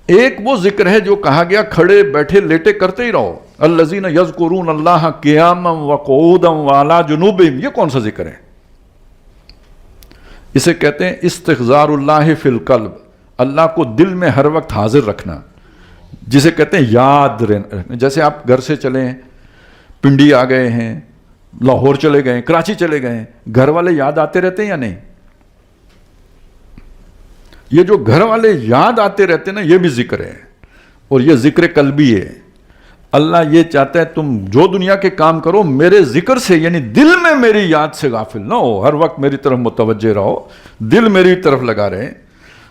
ایک وہ ذکر ہے جو کہا گیا کھڑے بیٹھے لیٹے کرتے ہی رہو، الذین یذکرون اللہ قیاما وقعودا وعلی جنوبہم. یہ کون سا ذکر ہے؟ اسے کہتے ہیں استحضار اللہ فی القلب، اللہ کو دل میں ہر وقت حاضر رکھنا، جسے کہتے ہیں یاد رہنا. جیسے آپ گھر سے چلے ہیں، پنڈی آ گئے ہیں، لاہور چلے گئے، کراچی چلے گئے، گھر والے یاد آتے رہتے ہیں یا نہیں؟ یہ جو گھر والے یاد آتے رہتے ہیں نا، یہ بھی ذکر ہے، اور یہ ذکر قلبی ہے. اللہ یہ چاہتا ہے تم جو دنیا کے کام کرو میرے ذکر سے، یعنی دل میں میری یاد سے غافل نہ ہو، ہر وقت میری طرف متوجہ رہو، دل میری طرف لگا رہے.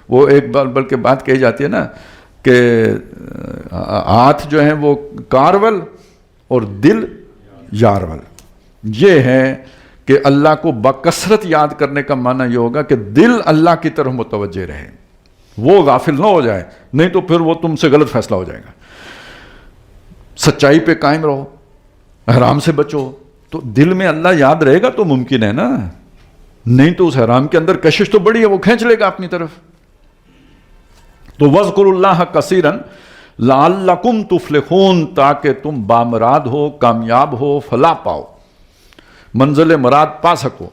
وہ ایک بلکہ بات کہی جاتی ہے نا کہ ہاتھ جو ہیں وہ کارول اور دل یارول. یہ ہے کہ اللہ کو بکثرت یاد کرنے کا معنی یہ ہوگا کہ دل اللہ کی طرف متوجہ رہے, وہ غافل نہ ہو جائے, نہیں تو پھر وہ تم سے غلط فیصلہ ہو جائے گا. سچائی پہ قائم رہو, حرام سے بچو, تو دل میں اللہ یاد رہے گا تو ممکن ہے نا, نہیں تو اس حرام کے اندر کشش تو بڑی ہے, وہ کھینچ لے گا اپنی طرف. تو وَاذْكُرُوا اللَّهَ كَثِيرًا لَعَلَّكُمْ تُفْلِحُونَ, تاکہ تم بامراد ہو, کامیاب ہو, فلاح پاؤ, منزل مراد پا سکو.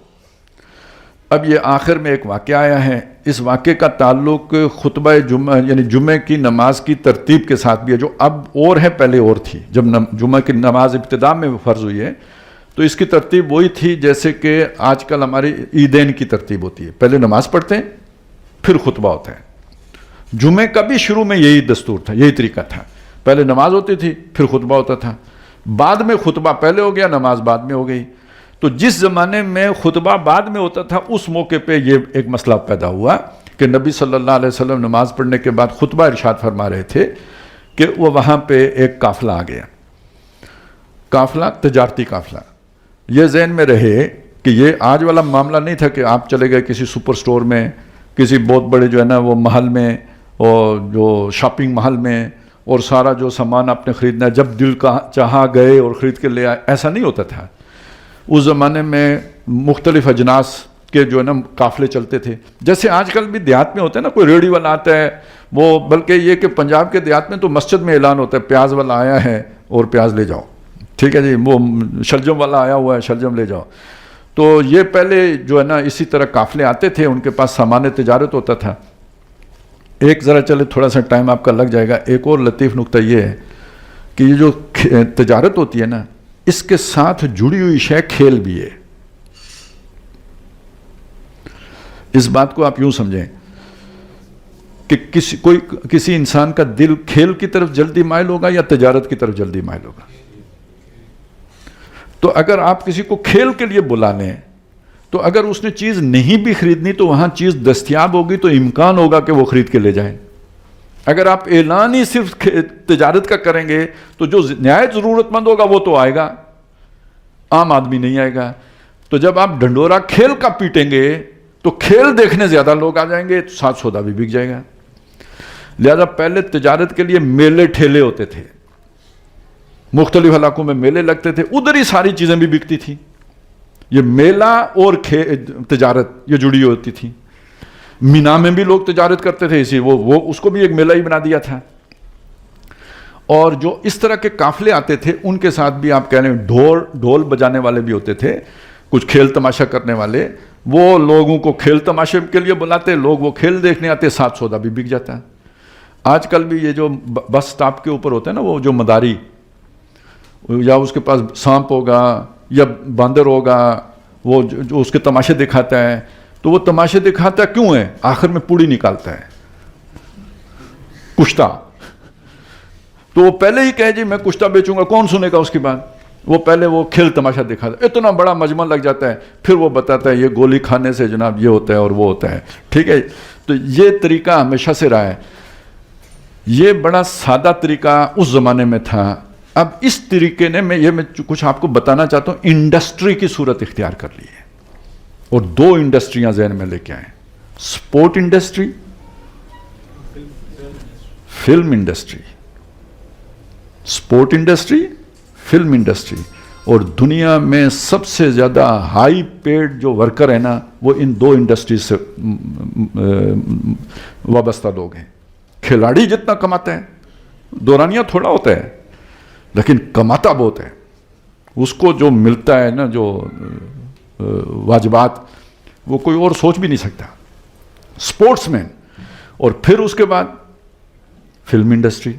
اب یہ آخر میں ایک واقعہ آیا ہے, اس واقعے کا تعلق خطبہ جمعہ یعنی جمعے کی نماز کی ترتیب کے ساتھ بھی ہے, جو اب اور ہے, پہلے اور تھی. جب جمعہ کی نماز ابتدا میں فرض ہوئی ہے تو اس کی ترتیب وہی تھی جیسے کہ آج کل ہماری عیدین کی ترتیب ہوتی ہے, پہلے نماز پڑھتے ہیں پھر خطبہ ہوتا ہے. جمعے کا بھی شروع میں یہی دستور تھا, یہی طریقہ تھا, پہلے نماز ہوتی تھی پھر خطبہ ہوتا تھا, بعد میں خطبہ پہلے ہو گیا, نماز بعد میں ہو گئی. تو جس زمانے میں خطبہ بعد میں ہوتا تھا اس موقع پہ یہ ایک مسئلہ پیدا ہوا کہ نبی صلی اللہ علیہ وسلم نماز پڑھنے کے بعد خطبہ ارشاد فرما رہے تھے کہ وہ وہاں پہ ایک قافلہ آ گیا, قافلہ تجارتی قافلہ. یہ ذہن میں رہے کہ یہ آج والا معاملہ نہیں تھا کہ آپ چلے گئے کسی سپر سٹور میں, کسی بہت بڑے جو ہے نا وہ محل میں, اور جو شاپنگ محل میں, اور سارا جو سامان آپ نے خریدنا ہے جب دل کا چاہا گئے اور خرید کے لے آئے. ایسا نہیں ہوتا تھا. اس زمانے میں مختلف اجناس کے جو ہے نا قافلے چلتے تھے, جیسے آج کل بھی دیہات میں ہوتا ہے نا, کوئی ریڑھی والا آتا ہے, وہ بلکہ یہ کہ پنجاب کے دیہات میں تو مسجد میں اعلان ہوتا ہے پیاز والا آیا ہے اور پیاز لے جاؤ, ٹھیک ہے جی, وہ شلجم والا آیا ہوا ہے شلجم لے جاؤ. تو یہ پہلے جو ہے نا اسی طرح قافلے آتے تھے, ان کے پاس سامان تجارت ہوتا تھا. ایک ذرا چلے تھوڑا سا ٹائم آپ کا لگ جائے گا, ایک اور لطیف نقطہ یہ ہے کہ یہ جو تجارت ہوتی ہے نا, اس کے ساتھ جڑی ہوئی شے کھیل بھی ہے. اس بات کو آپ یوں سمجھیں کہ کسی انسان کا دل کھیل کی طرف جلدی مائل ہوگا یا تجارت کی طرف جلدی مائل ہوگا. تو اگر آپ کسی کو کھیل کے لیے بلا لیں تو اگر اس نے چیز نہیں بھی خریدنی تو وہاں چیز دستیاب ہوگی تو امکان ہوگا کہ وہ خرید کے لے جائیں. اگر آپ اعلان ہی صرف تجارت کا کریں گے تو جو نہایت ضرورت مند ہوگا وہ تو آئے گا, عام آدمی نہیں آئے گا. تو جب آپ ڈھنڈورا کھیل کا پیٹیں گے تو کھیل دیکھنے زیادہ لوگ آ جائیں گے, تو ساتھ سودا بھی بک جائے گا. لہذا پہلے تجارت کے لیے میلے ٹھیلے ہوتے تھے, مختلف علاقوں میں میلے لگتے تھے, ادھر ہی ساری چیزیں بھی بکتی تھی. یہ میلہ اور تجارت یہ جڑی ہوتی تھی. مینا میں بھی لوگ تجارت کرتے تھے, اسی وہ اس کو بھی ایک میلہ ہی بنا دیا تھا. اور جو اس طرح کے قافلے آتے تھے ان کے ساتھ بھی آپ کہہ رہے ہیں ڈھول بجانے والے بھی ہوتے تھے, کچھ کھیل تماشا کرنے والے, وہ لوگوں کو کھیل تماشے کے لیے بلاتے, لوگ وہ کھیل دیکھنے آتے, ساتھ سودا بھی بک جاتا. آج کل بھی یہ جو بس سٹاپ کے اوپر ہوتے ہیں نا وہ جو مداری, یا اس کے پاس سانپ ہوگا یا باندر ہوگا, وہ جو اس کے تماشے دکھاتا ہے, تو وہ تماشے دکھاتا کیوں ہے؟ آخر میں پوڑی نکالتا ہے, کشتہ. تو وہ پہلے ہی کہے جی میں کشتہ بیچوں گا, کون سنے گا اس کی بات؟ وہ پہلے وہ کھیل تماشا دکھاتا ہے, اتنا بڑا مجمع لگ جاتا ہے, پھر وہ بتاتا ہے یہ گولی کھانے سے جناب یہ ہوتا ہے اور وہ ہوتا ہے, ٹھیک ہے. تو یہ طریقہ ہمیشہ سے رہا ہے. یہ بڑا سادہ طریقہ اس زمانے میں تھا. اب اس طریقے نے میں کچھ آپ کو بتانا چاہتا ہوں, انڈسٹری کی صورت اختیار کر لی ہے, اور دو انڈسٹریاں ذہن میں لے کے آئے, support industry, film industry. Support industry, film industry. اور دنیا میں سب سے زیادہ ہائی پیڈ جو ورکر ہیں نا وہ ان دو انڈسٹریز سے وابستہ لوگ ہیں. کھلاڑی جتنا کماتا ہے, دورانیہ تھوڑا ہوتا ہے لیکن کماتا بہت ہے, اس کو جو ملتا ہے نا جو واجبات وہ کوئی اور سوچ بھی نہیں سکتا. سپورٹس مین. اور پھر اس کے بعد فلم انڈسٹری,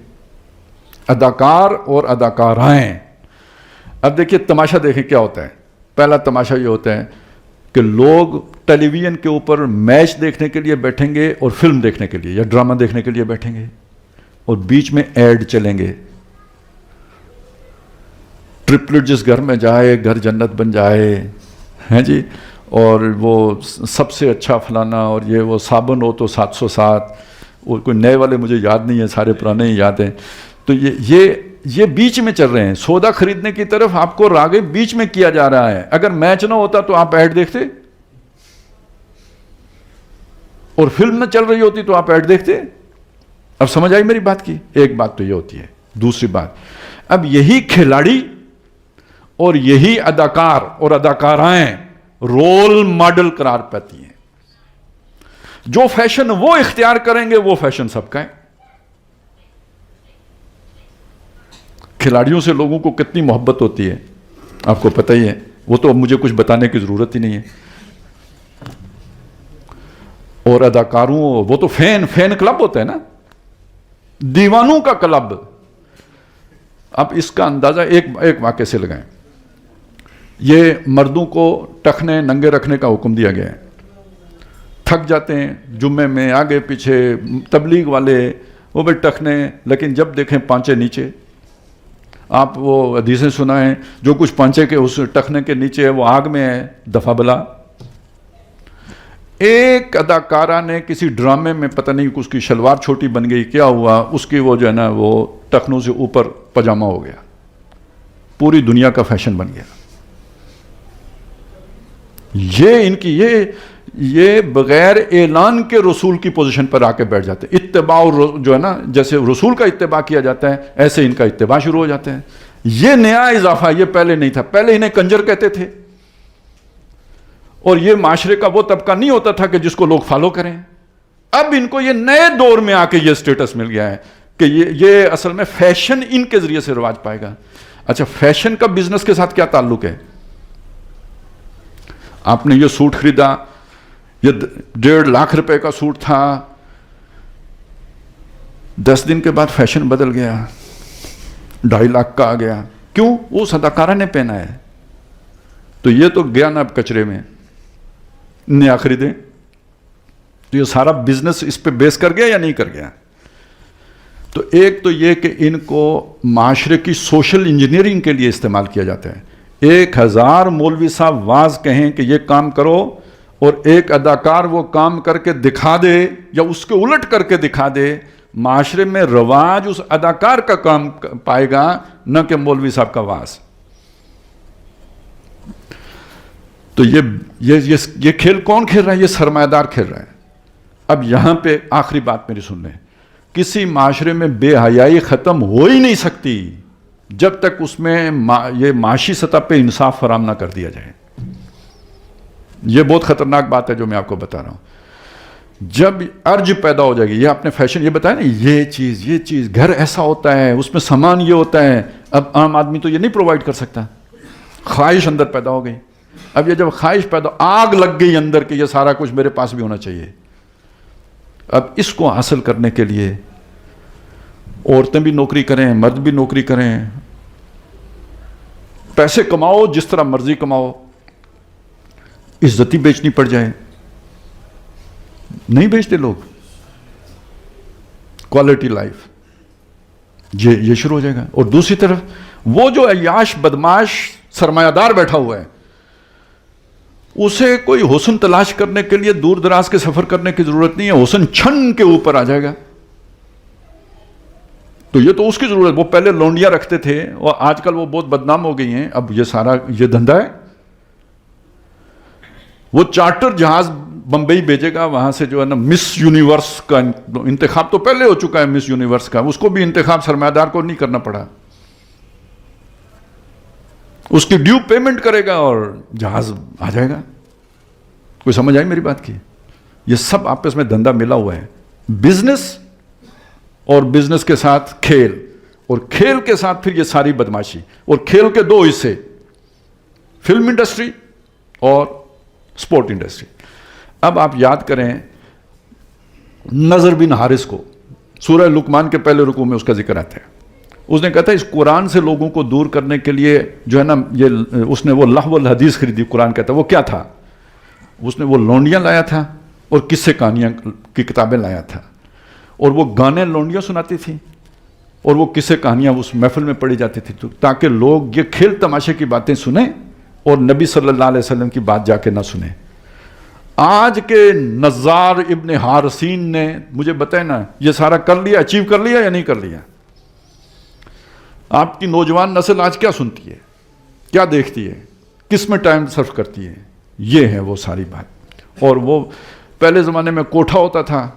اداکار اور اداکارائیں. اب دیکھیے تماشا دیکھیں کیا ہوتا ہے. پہلا تماشا یہ ہوتا ہے کہ لوگ ٹیلی ویژن کے اوپر میچ دیکھنے کے لیے بیٹھیں گے اور فلم دیکھنے کے لیے یا ڈرامہ دیکھنے کے لیے بیٹھیں گے, اور بیچ میں ایڈ چلیں گے. ٹرپلٹ جس گھر میں جائے گھر جنت بن جائے, ہیں جی. اور وہ سب سے اچھا فلانا، اور یہ وہ صابن ہو تو 707، اور کوئی نئے والے مجھے یاد نہیں ہیں، سارے پرانے ہی یاد ہیں. تو یہ بیچ میں چل رہے ہیں. سودا خریدنے کی طرف آپ کو راغب بیچ میں کیا جا رہا ہے. اگر میچ نہ ہوتا تو آپ ایڈ دیکھتے، اور فلم نہ چل رہی ہوتی تو آپ ایڈ دیکھتے. اب سمجھ آئی میری بات کی؟ ایک بات تو یہ ہوتی ہے. دوسری بات، اب یہی کھلاڑی اور یہی اداکار اور اداکارائیں رول ماڈل قرار پاتی ہیں. جو فیشن وہ اختیار کریں گے وہ فیشن سب کا ہے. کھلاڑیوں سے لوگوں کو کتنی محبت ہوتی ہے آپ کو پتہ ہی ہے، وہ تو اب مجھے کچھ بتانے کی ضرورت ہی نہیں ہے. اور اداکاروں، وہ تو فین کلب ہوتا ہے نا، دیوانوں کا کلب. اب اس کا اندازہ ایک واقعے سے لگائیں. یہ مردوں کو ٹخنے ننگے رکھنے کا حکم دیا گیا ہے. تھک جاتے ہیں جمعے میں، آگے پیچھے تبلیغ والے وہ بھی ٹخنے، لیکن جب دیکھیں پانچے نیچے. آپ وہ حدیثیں سنائیں، جو کچھ پانچے کے اس ٹخنے کے نیچے ہے وہ آگ میں ہے، دفع بلا. ایک اداکارہ نے کسی ڈرامے میں پتہ نہیں اس کی شلوار چھوٹی بن گئی، کیا ہوا، اس کی وہ جو ہے نا وہ ٹخنوں سے اوپر پاجامہ ہو گیا. پوری دنیا کا فیشن بن گیا. یہ ان کی یہ بغیر اعلان کے رسول کی پوزیشن پر آ کے بیٹھ جاتے ہیں. اتباع جو ہے نا، جیسے رسول کا اتباع کیا جاتا ہے ایسے ان کا اتباع شروع ہو جاتا ہے. یہ نیا اضافہ، یہ پہلے نہیں تھا. پہلے انہیں کنجر کہتے تھے، اور یہ معاشرے کا وہ طبقہ نہیں ہوتا تھا کہ جس کو لوگ فالو کریں. اب ان کو یہ نئے دور میں آ کے یہ سٹیٹس مل گیا ہے کہ یہ اصل میں فیشن ان کے ذریعے سے رواج پائے گا. اچھا، فیشن کا بزنس کے ساتھ کیا تعلق ہے؟ آپ نے یہ سوٹ خریدا، یہ 1.5 لاکھ روپے کا سوٹ تھا، 10 دن کے بعد فیشن بدل گیا، 2.5 لاکھ کا آ گیا. کیوں؟ اس اداکارہ نے پہنا ہے. تو یہ تو گیا نا اب کچرے میں، نیا خریدیں. تو یہ سارا بزنس اس پہ بیس کر گیا یا نہیں کر گیا؟ تو ایک تو یہ کہ ان کو معاشرے کی سوشل انجینئرنگ کے لیے استعمال کیا جاتا ہے. 1000 مولوی صاحب واز کہیں کہ یہ کام کرو، اور ایک اداکار وہ کام کر کے دکھا دے یا اس کے الٹ کر کے دکھا دے، معاشرے میں رواج اس اداکار کا کام پائے گا، نہ کہ مولوی صاحب کا واز. تو یہ کھیل کون کھیل رہا ہے؟ یہ سرمایہ دار کھیل رہا ہے. اب یہاں پہ آخری بات میری سن لیں. کسی معاشرے میں بے حیائی ختم ہو ہی نہیں سکتی جب تک اس میں یہ معاشی سطح پہ انصاف فراہم نہ کر دیا جائے. یہ بہت خطرناک بات ہے جو میں آپ کو بتا رہا ہوں. جب ارج پیدا ہو جائے گی، یہ آپ نے فیشن یہ بتایا نا، یہ چیز گھر ایسا ہوتا ہے، اس میں سامان یہ ہوتا ہے. اب عام آدمی تو یہ نہیں پرووائڈ کر سکتا. خواہش اندر پیدا ہو گئی. اب یہ جب خواہش پیدا، آگ لگ گئی اندر کہ یہ سارا کچھ میرے پاس بھی ہونا چاہیے. اب اس کو حاصل کرنے کے لیے عورتیں بھی نوکری کریں، مرد بھی نوکری کریں، پیسے کماؤ جس طرح مرضی کماؤ، عزتی بیچنی پڑ جائے. نہیں بیچتے لوگ. کوالٹی لائف یہ شروع ہو جائے گا. اور دوسری طرف وہ جو عیاش بدماش سرمایہ دار بیٹھا ہوا ہے، اسے کوئی حسن تلاش کرنے کے لیے دور دراز کے سفر کرنے کی ضرورت نہیں ہے. حسن چھن کے اوپر آ جائے گا. تو یہ تو اس کی ضرورت. وہ پہلے لونڈیاں رکھتے تھے اور آج کل وہ بہت بدنام ہو گئی ہیں. اب یہ سارا یہ دھندا ہے. وہ چارٹر جہاز بمبئی بھیجے گا، وہاں سے جو ہے نا مس یونیورس کا انتخاب تو پہلے ہو چکا ہے. مس یونیورس کا اس کو بھی انتخاب سرمایہ دار کو نہیں کرنا پڑا. اس کی ڈیو پیمنٹ کرے گا اور جہاز آ جائے گا. کوئی سمجھ آئی میری بات کی؟ یہ سب آپس میں دھندا ملا ہوا ہے. بزنس اور بزنس کے ساتھ کھیل، اور کھیل کے ساتھ پھر یہ ساری بدماشی. اور کھیل کے 2 حصے، فلم انڈسٹری اور سپورٹ انڈسٹری. اب آپ یاد کریں نضر بن حارث کو، سورہ لقمان کے پہلے رکوع میں اس کا ذکر آتا ہے. اس نے کہا تھا اس قرآن سے لوگوں کو دور کرنے کے لیے جو ہے نا اس نے وہ لہو الحدیث خریدی. قرآن کہتا ہے وہ کیا تھا؟ اس نے وہ لونڈیاں لایا تھا اور قصے کہانیاں کی کتابیں لایا تھا، اور وہ گانے لونڈیاں سناتی تھیں اور وہ قصے کہانیاں اس محفل میں پڑھی جاتی تھی تاکہ لوگ یہ کھیل تماشے کی باتیں سنیں اور نبی صلی اللہ علیہ وسلم کی بات جا کے نہ سنیں. آج کے نزار ابن حارثین نے مجھے بتائیں نا یہ سارا کر لیا، اچیو کر لیا یا نہیں کر لیا؟ آپ کی نوجوان نسل آج کیا سنتی ہے، کیا دیکھتی ہے، کس میں ٹائم صرف کرتی ہے؟ یہ ہے وہ ساری بات. اور وہ پہلے زمانے میں کوٹھا ہوتا تھا،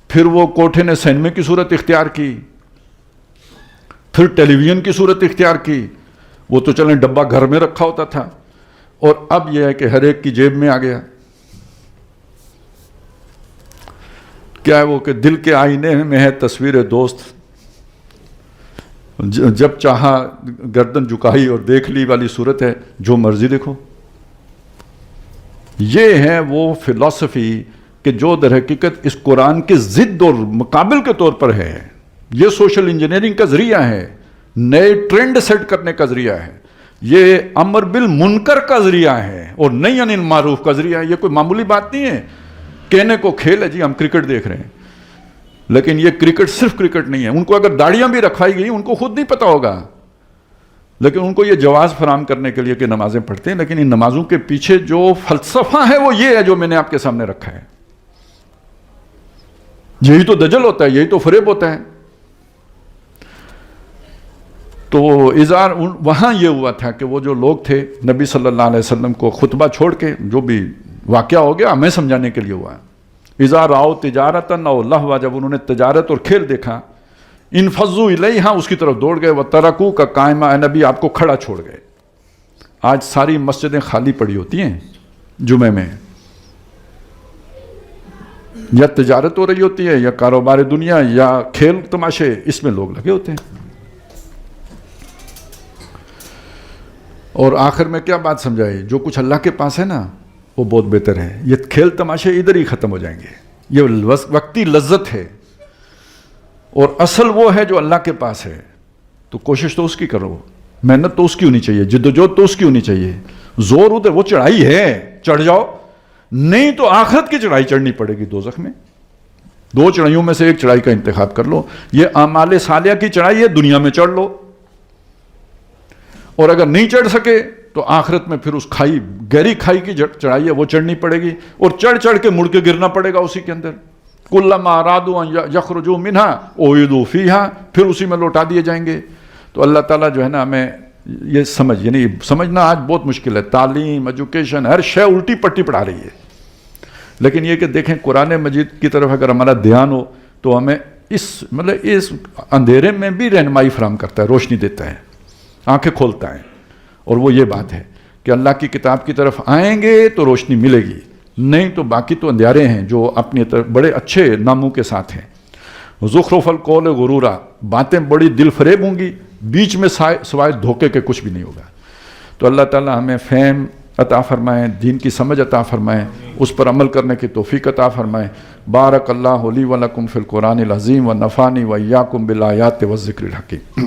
پھر وہ کوٹھے نے سینمے کی صورت اختیار کی، پھر ٹیلی ویژن کی صورت اختیار کی. وہ تو چلیں ڈبہ گھر میں رکھا ہوتا تھا، اور اب یہ ہے کہ ہر ایک کی جیب میں آ گیا. کیا ہے وہ کہ دل کے آئینے میں ہے تصویر دوست، جب چاہا گردن جھکائی اور دیکھ لی والی صورت ہے، جو مرضی دیکھو. یہ ہے وہ فلسفی کہ جو در حقیقت اس قرآن کی ضد اور مقابل کے طور پر ہے. یہ سوشل انجینئرنگ کا ذریعہ ہے، نئے ٹرینڈ سیٹ کرنے کا ذریعہ ہے، یہ امر بالمنکر کا ذریعہ ہے، اور نہی عن المعروف کا ذریعہ ہے. یہ کوئی معمولی بات نہیں ہے کہنے کو کھیل ہے جی ہم کرکٹ دیکھ رہے ہیں، لیکن یہ کرکٹ صرف کرکٹ نہیں ہے. ان کو اگر داڑیاں بھی رکھوائی گئی ان کو خود نہیں پتا ہوگا، لیکن ان کو یہ جواز فراہم کرنے کے لیے کہ نمازیں پڑھتے ہیں، لیکن ان نمازوں کے پیچھے جو فلسفہ ہے وہ یہ ہے جو میں نے آپ کے سامنے رکھا ہے. یہی تو دجل ہوتا ہے، یہی تو فریب ہوتا ہے. تو اظہار وہاں یہ ہوا تھا کہ وہ جو لوگ تھے نبی صلی اللہ علیہ وسلم کو خطبہ چھوڑ کے، جو بھی واقعہ ہو گیا ہمیں سمجھانے کے لیے ہوا. اذا راؤ تجارتن او لہوا، جب انہوں نے تجارت اور کھیل دیکھا، انفضوا الیہا، اس کی طرف دوڑ گئے. وترکوا کا قائمہ، اے نبی آپ کو کھڑا چھوڑ گئے. آج ساری مسجدیں خالی پڑی ہوتی ہیں جمعے میں، یا تجارت ہو رہی ہوتی ہے، یا کاروبار دنیا، یا کھیل تماشے، اس میں لوگ لگے ہوتے ہیں. اور آخر میں کیا بات سمجھائی؟ جو کچھ اللہ کے پاس ہے نا وہ بہت بہتر ہے. یہ کھیل تماشے ادھر ہی ختم ہو جائیں گے. یہ وقتی لذت ہے، اور اصل وہ ہے جو اللہ کے پاس ہے. تو کوشش تو اس کی کرو، محنت تو اس کی ہونی چاہیے، جدوجہد تو اس کی ہونی چاہیے. زور ادھر، وہ چڑھائی ہے چڑھ جاؤ، نہیں تو آخرت کی چڑھائی چڑھنی پڑے گی دوزخ میں. دو چڑھائیوں میں سے ایک چڑھائی کا انتخاب کر لو. یہ اعمال صالحہ کی چڑھائی ہے، دنیا میں چڑھ لو، اور اگر نہیں چڑھ سکے تو آخرت میں پھر اس کھائی، گہری کھائی کی چڑھائی ہے وہ چڑھنی پڑے گی، اور چڑھ چڑھ کے مڑ کے گرنا پڑے گا اسی کے اندر. کلما ارادوا ان یخرجوا منها اعیدوا فیها، پھر اسی میں لوٹا دیے جائیں گے. تو اللہ تعالیٰ جو ہے نا ہمیں یہ یعنی سمجھنا آج بہت مشکل ہے. تعلیم، ایجوکیشن، ہر شے الٹی پٹی پڑھا رہی ہے. لیکن یہ کہ دیکھیں قرآن مجید کی طرف اگر ہمارا دھیان ہو تو ہمیں اس اندھیرے میں بھی رہنمائی فراہم کرتا ہے، روشنی دیتا ہے، آنکھیں کھولتا ہے. اور وہ یہ بات ہے کہ اللہ کی کتاب کی طرف آئیں گے تو روشنی ملے گی، نہیں تو باقی تو اندھیرے ہیں جو اپنی طرف بڑے اچھے ناموں کے ساتھ ہیں. زخرف القول غرورا، باتیں بڑی دل فریب ہوں گی، بیچ میں سوائے دھوکے کے کچھ بھی نہیں ہوگا. تو اللہ تعالی ہمیں فہم عطا فرمائیں، دین کی سمجھ عطا فرمائیں، اس پر عمل کرنے کی توفیق عطا فرمائیں. بارک اللہ لی و لکم فی القرآن العظیم و نفعنی و ایاکم بالآیات والذکر الحکیم.